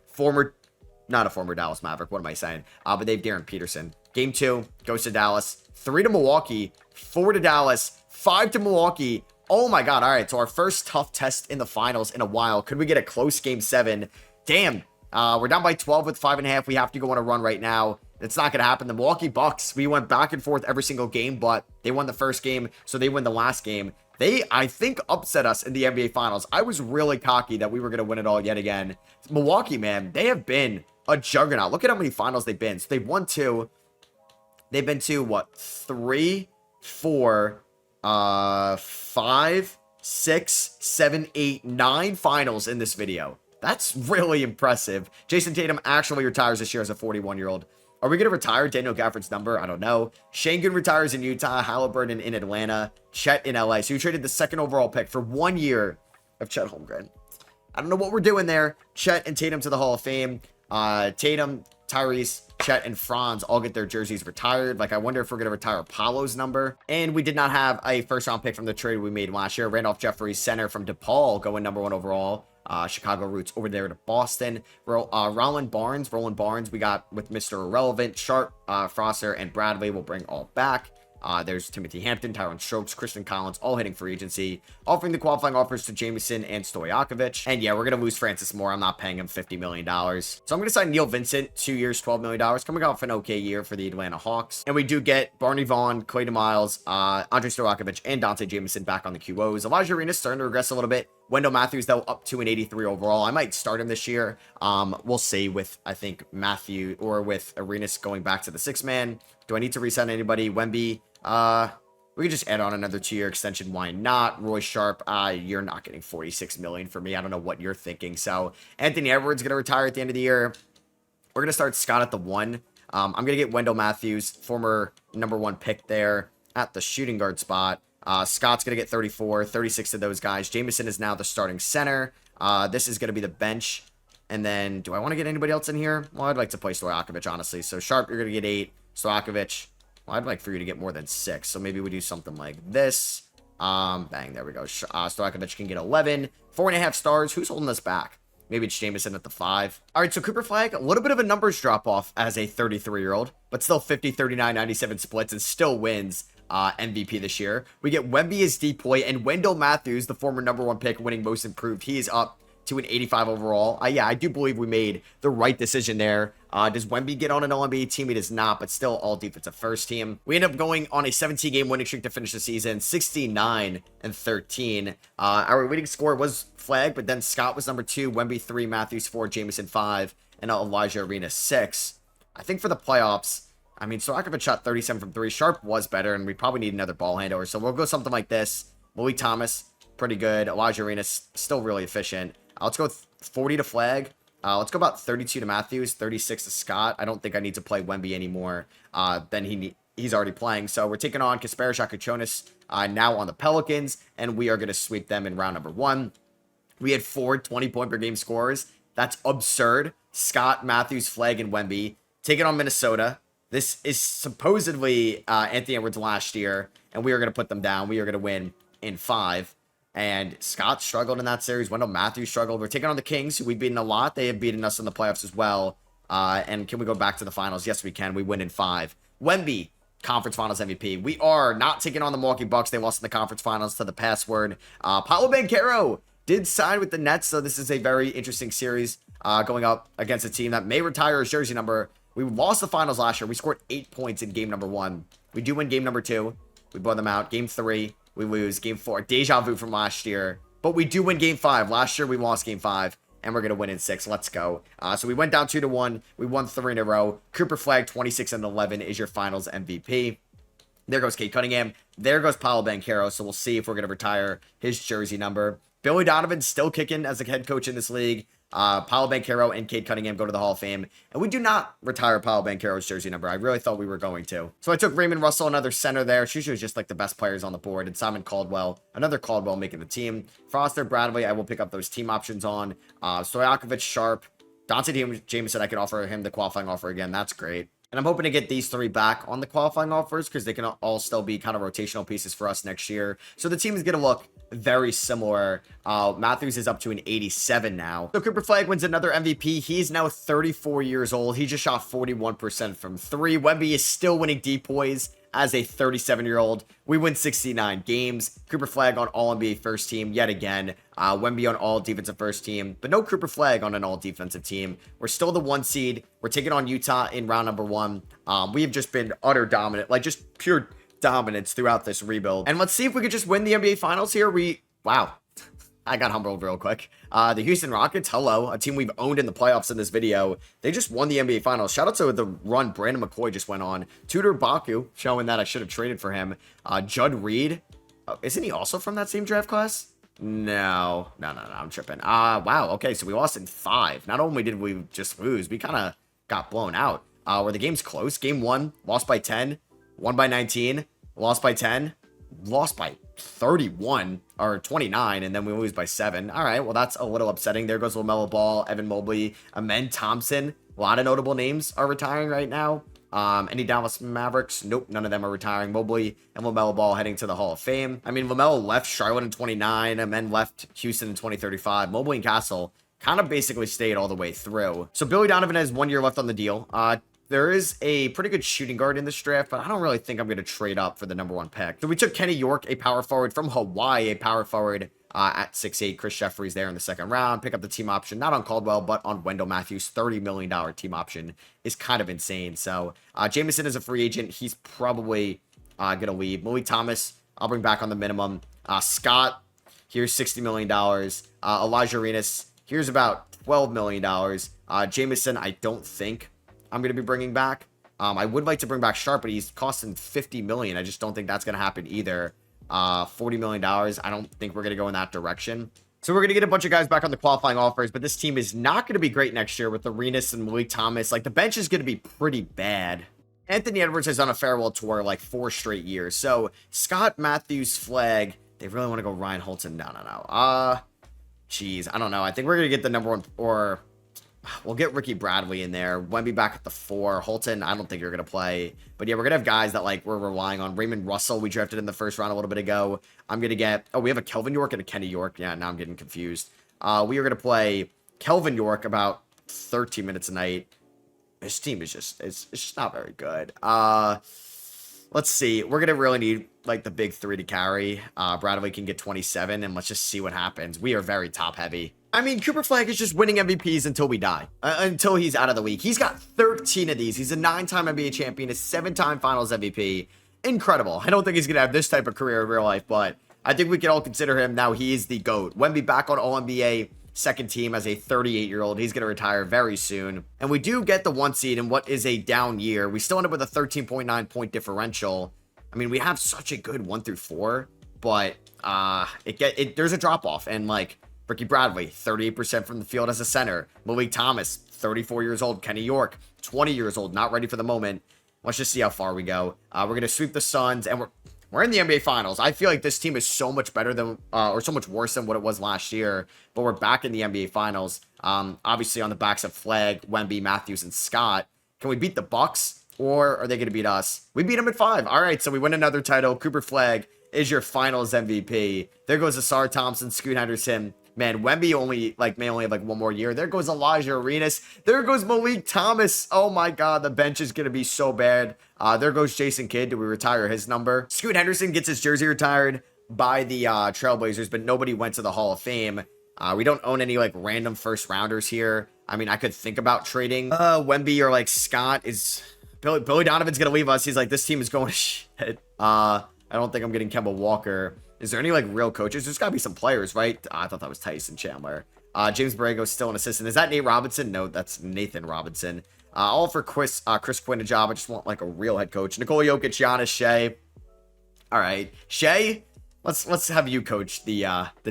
not a former Dallas Maverick. What am I saying? But they have Darren Peterson. Game 2 goes to Dallas. 3 to Milwaukee. 4 to Dallas. 5 to Milwaukee. Oh my God. All right, so our first tough test in the finals in a while. Could we get a close game 7? Damn. We're down by 12 with 5.5. We have to go on a run right now. It's not going to happen. The Milwaukee Bucks, we went back and forth every single game, but they won the first game, so they win the last game. They, I think, upset us in the NBA Finals. I was really cocky that we were going to win it all yet again. Milwaukee, man, they have been a juggernaut. Look at how many finals they've been. So they've won 2. They've been to, what, 3, 4, 5, 6, 7, 8, 9 finals in this video. That's really impressive. Jason Tatum actually retires this year as a 41-year-old. Are we going to retire Daniel Gafford's number? I don't know. Şengün retires in Utah. Halliburton in Atlanta. Chet in LA. So you traded the 2nd overall pick for 1 year of Chet Holmgren. I don't know what we're doing there. Chet and Tatum to the Hall of Fame. Tatum, Tyrese, Chet, and Franz all get their jerseys retired. Like, I wonder if we're going to retire Paulo's number. And we did not have a first-round pick from the trade we made last year. Randolph Jeffries, center from DePaul, going number 1 overall. Chicago roots over there to Boston. Roland Barnes, we got with Mr. Irrelevant. Sharp, Frosser, and Bradley will bring all back. There's Timothy Hampton, Tyron Strokes, Christian Collins, all hitting free agency, offering the qualifying offers to Jamison and Stojakovic. And yeah, we're going to lose Francis Moore. I'm not paying him $50 million. So I'm going to sign Neil Vincent, 2 years, $12 million, coming off an okay year for the Atlanta Hawks. And we do get Barney Vaughn, Clayton Miles, Andre Stojakovic, and Dante Jamison back on the QOs. Elijah Arenas starting to regress a little bit. Wendell Matthews, though, up to an 83 overall. I might start him this year. We'll see with, I think, Matthew or with Arenas going back to the 6-man. Do I need to resign anybody? Wemby. We could just add on another 2-year extension. Why not? Roy Sharp, you're not getting $46 million for me. I don't know what you're thinking. So Anthony Edwards going to retire at the end of the year. We're going to start Scott at the 1. I'm going to get Wendell Matthews, former number 1 pick there at the shooting guard spot. Scott's going to get 34, 36 of those guys. Jamison is now the starting center. This is going to be the bench. And then, do I want to get anybody else in here? Well, I'd like to play Stojakovic, honestly. So, Sharp, you're going to get 8. Stojakovic, well, I'd like for you to get more than 6. So, maybe we do something like this. Bang, there we go. Stojakovic can get 11. 4.5 stars. Who's holding us back? Maybe it's Jamison at the 5. All right, so Cooper Flagg, a little bit of a numbers drop-off as a 33-year-old. But still 50, 39, 97 splits and still wins. MVP this year. We get Wemby as DPOY and Wendell Matthews, the former number 1 pick, winning most improved. He is up to an 85 overall. Yeah, I do believe we made the right decision there. Does Wemby get on an All-NBA team? He does not, but still all defensive first team. We end up going on a 17-game winning streak to finish the season, 69-13. Our winning score was Flagg, but then Scott was number 2, Wemby 3, Matthews 4, Jamison 5, and Elijah Arenas 6. I think for the playoffs, I mean, Stojakovic shot 37 from 3. Sharp was better, and we probably need another ball handler. So we'll go something like this. Malik Thomas, pretty good. Elijah Arenas, still really efficient. Let's go 40 to Flagg. Let's go about 32 to Matthews, 36 to Scott. I don't think I need to play Wemby anymore than he's already playing. So we're taking on Kasparov Akachonis now on the Pelicans, and we are going to sweep them in round number 1. We had 4 20-point per game scorers. That's absurd. Scott, Matthews, Flagg, and Wemby. Taking on Minnesota. This is supposedly Anthony Edwards last year, and we are going to put them down. We are going to win in 5. And Scott struggled in that series. Wendell Matthews struggled. We're taking on the Kings, who we've beaten a lot. They have beaten us in the playoffs as well. And can we go back to the finals? Yes, we can. We win in 5. Wemby, conference finals MVP. We are not taking on the Milwaukee Bucks. They lost in the conference finals to the Password. Paolo Banchero did sign with the Nets, so this is a very interesting series going up against a team that may retire his jersey number. We lost the finals last year. We scored 8 points in game number 1. We do win game number 2. We blow them out. Game 3, we lose. Game 4, deja vu from last year. But we do win game 5. Last year, we lost game 5. And we're going to win in 6. Let's go. So we went down 2-1. We won 3 in a row. Cooper Flagg, 26-11 is your finals MVP. There goes Cade Cunningham. There goes Paolo Banchero. So we'll see if we're going to retire his jersey number. Billy Donovan's still kicking as a head coach in this league. Paolo Banchero and Cade Cunningham go to the Hall of Fame. And we do not retire Paolo Banchero's jersey number. I really thought we were going to. So I took Raymond Russell, another center there. She's just like the best players on the board. And Simon Caldwell, another Caldwell making the team. Foster, Bradley, I will pick up those team options on. Stojakovic, Sharp, Dante Jameson, I can offer him the qualifying offer again. That's great. And I'm hoping to get these 3 back on the qualifying offers because they can all still be kind of rotational pieces for us next year. So the team is going to look very similar. Matthews is up to an 87 now. So Cooper Flagg wins another MVP. He's now 34 years old. He just shot 41% from 3. Wemby is still winning depoys as a 37-year-old. We win 69 games. Cooper Flagg on All-NBA first team yet again. Wemby on all-defensive first team, but no Cooper Flagg on an all-defensive team. We're still the 1 seed. We're taking on Utah in round number 1. We have just been utter dominant, like just pure dominance throughout this rebuild. And let's see if we could just win the NBA Finals here. Wow. I got humbled real quick. The Houston Rockets, hello, a team we've owned in the playoffs in this video. They just won the NBA Finals. Shout out to the run Brandon McCoy just went on. Tudor Baku, showing that I should have traded for him. Judd Reed, isn't he also from that same draft class? No, I'm tripping. Wow, okay, so we lost in 5. Not only did we just lose, we kind of got blown out. Were the games close? Game 1, lost by 10, won by 19, lost by 10, lost by 31 or 29, and then we lose by 7. All right, well, that's a little upsetting. There goes LaMelo Ball, Evan Mobley, Amen Thompson. A lot of notable names are retiring right now. Any Dallas Mavericks? Nope, none of them are retiring. Mobley and LaMelo Ball heading to the Hall of Fame. I mean, LaMelo left Charlotte in 29, Amen left Houston in 2035. Mobley and Castle kind of basically stayed all the way through. So Billy Donovan has 1 year left on the deal. There is a pretty good shooting guard in this draft, but I don't really think I'm going to trade up for the number 1 pick. So we took Kenny York, a power forward from Hawaii, a power forward at 6'8". Chris Jeffries there in the 2nd round. Pick up the team option, not on Caldwell, but on Wendell Matthews. $30 million team option is kind of insane. So Jameson is a free agent. He's probably going to leave. Malik Thomas, I'll bring back on the minimum. Scott, here's $60 million. Elijah Arenas, here's about $12 million. Jameson, I don't think I'm going to be bringing back. I would like to bring back Sharp, but he's costing $50 million. I just don't think that's going to happen either. $40 million. I don't think we're going to go in that direction. So we're going to get a bunch of guys back on the qualifying offers, but this team is not going to be great next year with Arenas and Malik Thomas. Like, the bench is going to be pretty bad. Anthony Edwards has done a farewell tour like 4 straight years. So Scott, Matthews, Flagg, they really want to go Ryan Holton. No. Geez, I don't know. I think we're going to get the number 1, or we'll get Ricky Bradley in there. Wemby back at the 4. Holton, I don't think you're going to play. But yeah, we're going to have guys that like we're relying on. Raymond Russell, we drafted in the 1st round a little bit ago. I'm going to get, we have a Kelvin York and a Kenny York. Yeah, now I'm getting confused. We are going to play Kelvin York about 13 minutes a night. His team is just, it's just not very good. Let's see. We're going to really need like the big 3 to carry. Bradley can get 27, and let's just see what happens. We are very top heavy. I mean, Cooper Flagg is just winning MVPs until we die, until he's out of the league. He's got 13 of these. He's a 9-time NBA champion, a 7-time finals MVP. Incredible. I don't think he's going to have this type of career in real life, but I think we can all consider him now. He is the GOAT. Wemby back on All-NBA 2nd team as a 38-year-old. He's going to retire very soon. And we do get the 1 seed in what is a down year. We still end up with a 13.9 point differential. I mean, we have such a good 1 through 4, but there's a drop off. And like Ricky Bradley, 38% from the field as a center. Malik Thomas, 34 years old. Kenny York, 20 years old, not ready for the moment. Let's just see how far we go. We're going to sweep the Suns, and we're in the NBA Finals. I feel like this team is so much better than, or so much worse than what it was last year, but we're back in the NBA Finals. Obviously on the backs of Flagg, Wemby, Matthews, and Scott. Can we beat the Bucks, or are they going to beat us? We beat them at 5. All right, so we win another title. Cooper Flagg is your Finals MVP. There goes Asar Thompson, Scoot Henderson. Man, Wemby may only have like 1 more year. There goes Elijah Arenas. There goes Malik Thomas. Oh my God, the bench is going to be so bad. There goes Jason Kidd. Do we retire his number? Scoot Henderson gets his jersey retired by the Trailblazers, but nobody went to the Hall of Fame. We don't own any like random 1st rounders here. I mean, I could think about trading Wemby or like Scott. Billy Donovan's going to leave us. He's like, this team is going to shit. I don't think I'm getting Kemba Walker. Is there any like real coaches? There's got to be some players, right? I thought that was Tyson Chandler. James Borrego's still an assistant. Is that Nate Robinson? No, that's Nathan Robinson. All for Chris Quinn a job. I just want like a real head coach. Nikola Jokic, Giannis, Shea. All right, Shea. Let's have you coach the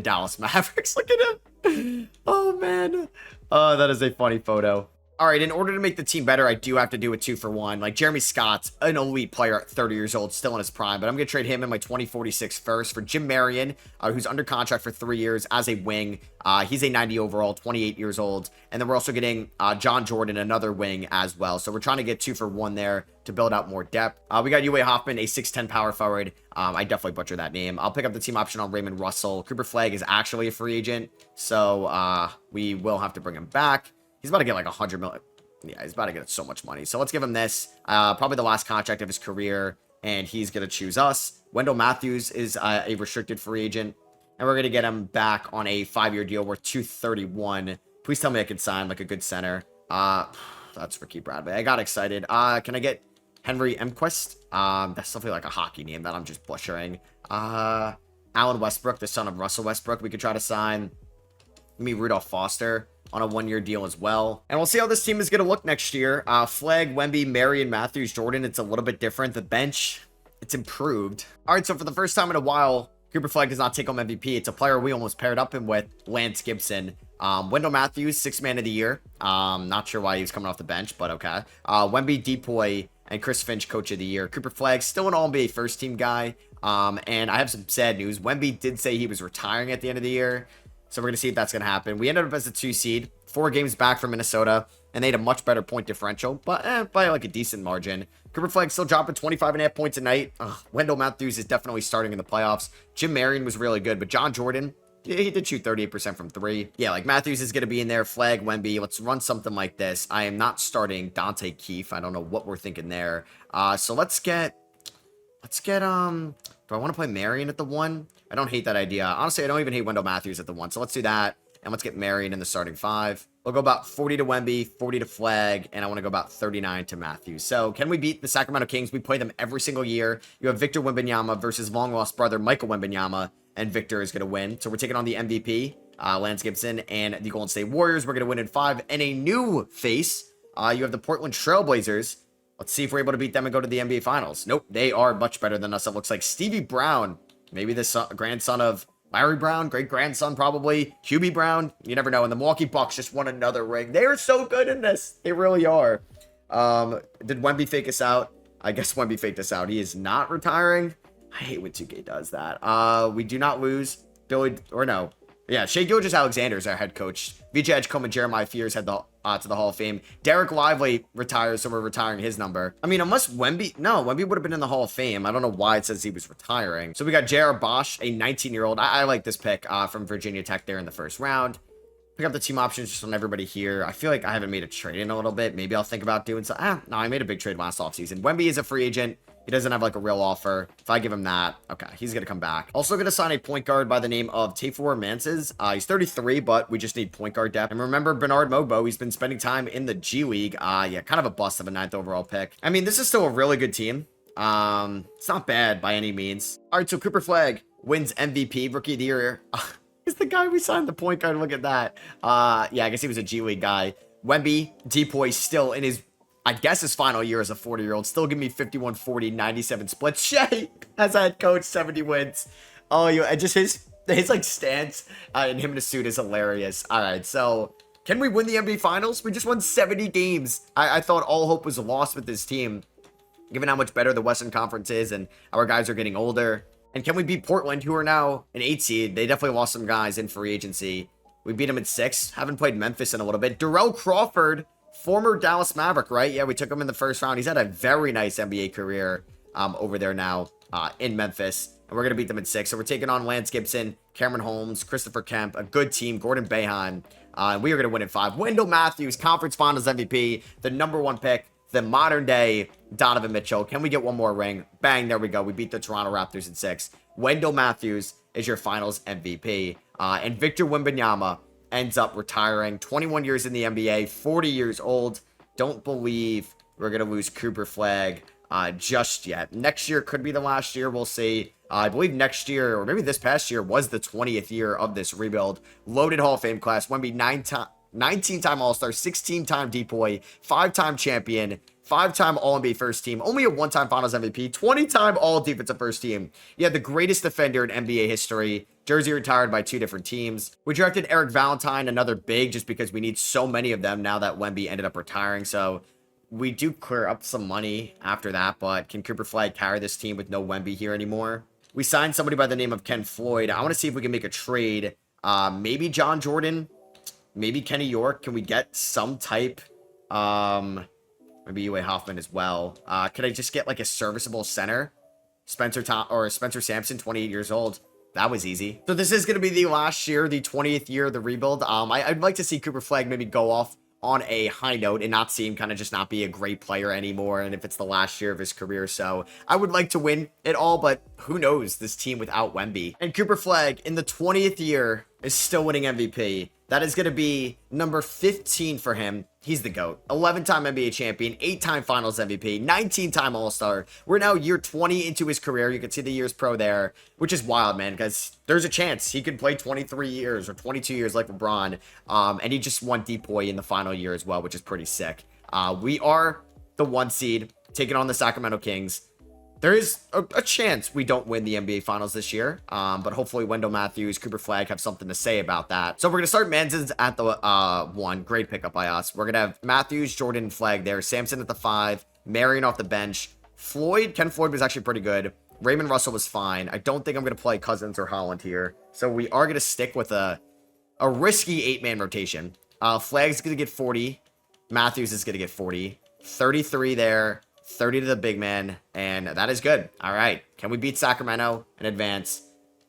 Dallas Mavericks. Look at him. Oh man. Oh, that is a funny photo. All right, in order to make the team better, I do have to do a 2-for-1. Like, Jeremy Scott's an elite player at 30 years old, still in his prime, but I'm going to trade him in my 2046 first for Jim Marion, who's under contract for 3 years as a wing. He's a 90 overall, 28 years old. And then we're also getting John Jordan, another wing as well. So we're trying to get 2-for-1 there to build out more depth. We got Uwe Hoffman, a 6'10 power forward. I definitely butchered that name. I'll pick up the team option on Raymond Russell. Cooper Flagg is actually a free agent, so we will have to bring him back. He's about to get like 100 million. Yeah, he's about to get so much money. So let's give him this. Probably the last contract of his career, and he's going to choose us. Wendell Matthews is a restricted free agent, and we're going to get him back on a 5-year deal worth $231. Please tell me I can sign like a good center. That's Ricky Bradley. I got excited. Can I get Henry Emquist? That's something like a hockey name that I'm just butchering. Alan Westbrook, the son of Russell Westbrook. We could try to sign. Give me Rudolph Foster on a 1-year deal as well. And we'll see how this team is going to look next year. Flagg, Wemby, Marion, Matthews, Jordan. It's a little bit different. The bench, it's improved. All right, so for the first time in a while, Cooper Flagg does not take home MVP. It's a player we almost paired up him with, Lance Gibson. Wendell Matthews, 6th man of the year. Not sure why he was coming off the bench, but okay. Wemby, Depoy, and Chris Finch, coach of the year. Cooper Flagg, still an All-NBA first-team guy. And I have some sad news. Wemby did say he was retiring at the end of the year. So we're going to see if that's going to happen. We ended up as a 2 seed, 4 games back from Minnesota, and they had a much better point differential, but by like a decent margin. Cooper Flagg still dropping 25.5 points a night. Wendell Matthews is definitely starting in the playoffs. Jim Marion was really good, but John Jordan, he did shoot 38% from 3. Yeah, like Matthews is going to be in there. Flagg, Wemby, let's run something like this. I am not starting Dante Keefe. I don't know what we're thinking there. So let's get, do I want to play Marion at the 1? I don't hate that idea. Honestly, I don't even hate Wendell Matthews at the 1. So let's do that. And let's get Marion in the starting 5. We'll go about 40 to Wemby, 40 to Flagg, and I want to go about 39 to Matthews. So can we beat the Sacramento Kings? We play them every single year. You have Victor Wembanyama versus long-lost brother Michael Wembanyama, and Victor is going to win. So we're taking on the MVP, Lance Gibson, and the Golden State Warriors. We're going to win in 5. And a new face, you have the Portland Trailblazers. Let's see if we're able to beat them and go to the NBA Finals. Nope, they are much better than us. It looks like Stevie Brown, maybe the grandson of Larry Brown, great-grandson probably, Hubie Brown, you never know. And the Milwaukee Bucks just won another ring. They are so good in this. They really are. Did Wemby fake us out? I guess Wemby faked us out. He is not retiring. I hate when 2K does that. We do not lose. Shai Gilgeous-Alexander is our head coach. VJ Edgecombe and Jeremiah Fears head to the Hall of Fame. Derek Lively retires, so we're retiring his number. I mean, unless Wemby... No, Wemby would have been in the Hall of Fame. I don't know why it says he was retiring. So we got J.R. Bosch, a 19-year-old. I like this pick from Virginia Tech there in the first round. Pick up the team options just on everybody here. I feel like I haven't made a trade in a little bit. Maybe I'll think about doing so. No, I made a big trade last offseason. Wemby is a free agent. He doesn't have like a real offer. If I give him that, okay, he's going to come back. Also going to sign a point guard by the name of Tafor Manses. He's 33, but we just need point guard depth. And remember Bernard Mogbo, he's been spending time in the G League. Yeah, kind of a bust of a 9th overall pick. I mean, this is still a really good team. It's not bad by any means. All right, so Cooper Flagg wins MVP, Rookie of the Year. He's the guy we signed the point guard. Look at that. Yeah, I guess he was a G League guy. Wemby, Depoy still in his... I guess his final year as a 40-year-old. Still give me 51, 40, 97 splits. Shai as a head coach, 70 wins. Oh, just his like stance and him in a suit is hilarious. All right, so can we win the NBA Finals? We just won 70 games. I thought all hope was lost with this team, given how much better the Western Conference is and our guys are getting older. And can we beat Portland, who are now an 8 seed? They definitely lost some guys in free agency. We beat them at 6. Haven't played Memphis in a little bit. Darrell Crawford, former Dallas Maverick, right? Yeah, we took him in the first round. He's had a very nice NBA career over there now in Memphis. And we're going to beat them in 6. So we're taking on Lance Gibson, Cameron Holmes, Christopher Kemp, a good team, Gordon Boeheim. And we are going to win in 5. Wendell Matthews, Conference Finals MVP, the #1 pick, the modern-day Donovan Mitchell. Can we get one more ring? Bang, there we go. We beat the Toronto Raptors in 6. Wendell Matthews is your Finals MVP. And Victor Wembanyama ends up retiring. 21 years in the NBA, 40 years old. Don't believe we're going to lose Cooper Flagg just yet. Next year could be the last year. We'll see. I believe next year, or maybe this past year, was the 20th year of this rebuild. Loaded Hall of Fame class. Wemby 19-time All-Star, 16-time Depoy, 5-time champion, 5-time All-NBA first team, only a 1-time Finals MVP, 20-time All-Defensive first team. Yeah, the greatest defender in NBA history. Jersey retired by 2 different teams. We drafted Eric Valentine, another big, just because we need so many of them now that Wemby ended up retiring. So we do clear up some money after that, but can Cooper Flagg carry this team with no Wemby here anymore? We signed somebody by the name of Ken Floyd. I want to see if we can make a trade. Maybe John Jordan, maybe Kenny York. Can we get some type? Maybe Ue Hoffman as well. Could I just get like a serviceable center? Spencer Sampson, 28 years old. That was easy. So this is going to be the last year, the 20th year of the rebuild. I'd like to see Cooper Flagg maybe go off on a high note and not see him kind of just not be a great player anymore, and if it's the last year of his career. So I would like to win it all, but who knows this team without Wemby. And Cooper Flagg in the 20th year is still winning MVP. That is going to be number 15 for him. He's the GOAT. 11-time NBA champion, 8-time Finals MVP, 19-time All-Star. We're now year 20 into his career. You can see the years pro there, which is wild, man, because there's a chance he could play 23 years or 22 years like LeBron. And he just won DPOY in the final year as well, which is pretty sick. We are the 1 seed, taking on the Sacramento Kings. There is a chance we don't win the NBA Finals this year, but hopefully Wendell Matthews, Cooper Flagg have something to say about that. So we're going to start Manson's at the 1. Great pickup by us. We're going to have Matthews, Jordan, and Flagg there. Sampson at the 5. Marion off the bench. Ken Floyd was actually pretty good. Raymond Russell was fine. I don't think I'm going to play Cousins or Holland here. So we are going to stick with a risky 8-man rotation. Flagg's going to get 40. Matthews is going to get 40. 33 there. 30 to the big man, and that is good. All right. Can we beat Sacramento and advance?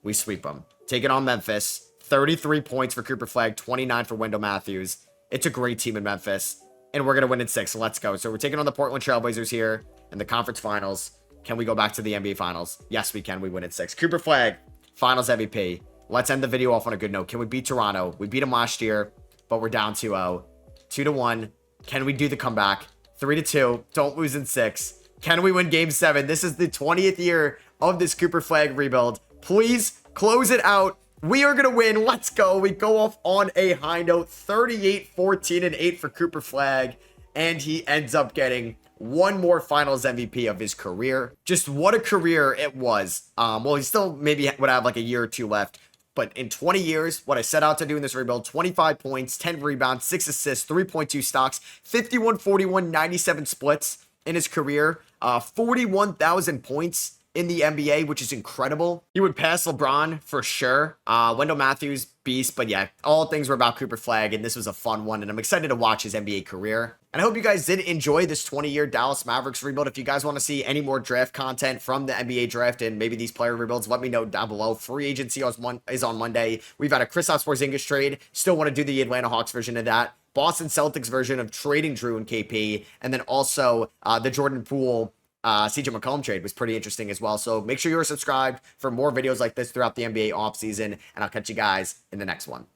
We sweep them. Take it on Memphis. 33 points for Cooper Flagg, 29 for Wendell Matthews. It's a great team in Memphis, and we're going to win in 6. So let's go. So we're taking on the Portland Trailblazers here in the conference finals. Can we go back to the NBA Finals? Yes, we can. We win in 6. Cooper Flagg, Finals MVP. Let's end the video off on a good note. Can we beat Toronto? We beat them last year, but we're down 2-0. 2-1. Can we do the comeback? 3-2. Don't lose in 6. Can we win game 7? This is the 20th year of this Cooper Flagg rebuild. Please close it out. We are going to win. Let's go. We go off on a high note. 38, 14, and 8 for Cooper Flagg. And he ends up getting one more Finals MVP of his career. Just what a career it was. Well, he still maybe would have like a year or 2 left. But in 20 years, what I set out to do in this rebuild, 25 points, 10 rebounds, 6 assists, 3.2 stocks, 51, 41, 97 splits in his career, 41,000 points in the NBA, which is incredible. He would pass LeBron for sure. Wendell Matthews, beast. But yeah, all things were about Cooper Flagg, and this was a fun one, and I'm excited to watch his NBA career. And I hope you guys did enjoy this 20-year Dallas Mavericks rebuild. If you guys want to see any more draft content from the NBA draft and maybe these player rebuilds, let me know down below. Free agency is on Monday. We've had a Kristaps Porzingis trade. Still want to do the Atlanta Hawks version of that. Boston Celtics version of trading Drew and KP. And then also the Jordan Poole CJ McCollum trade was pretty interesting as well. So make sure you're subscribed for more videos like this throughout the NBA offseason. And I'll catch you guys in the next one.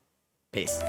Peace.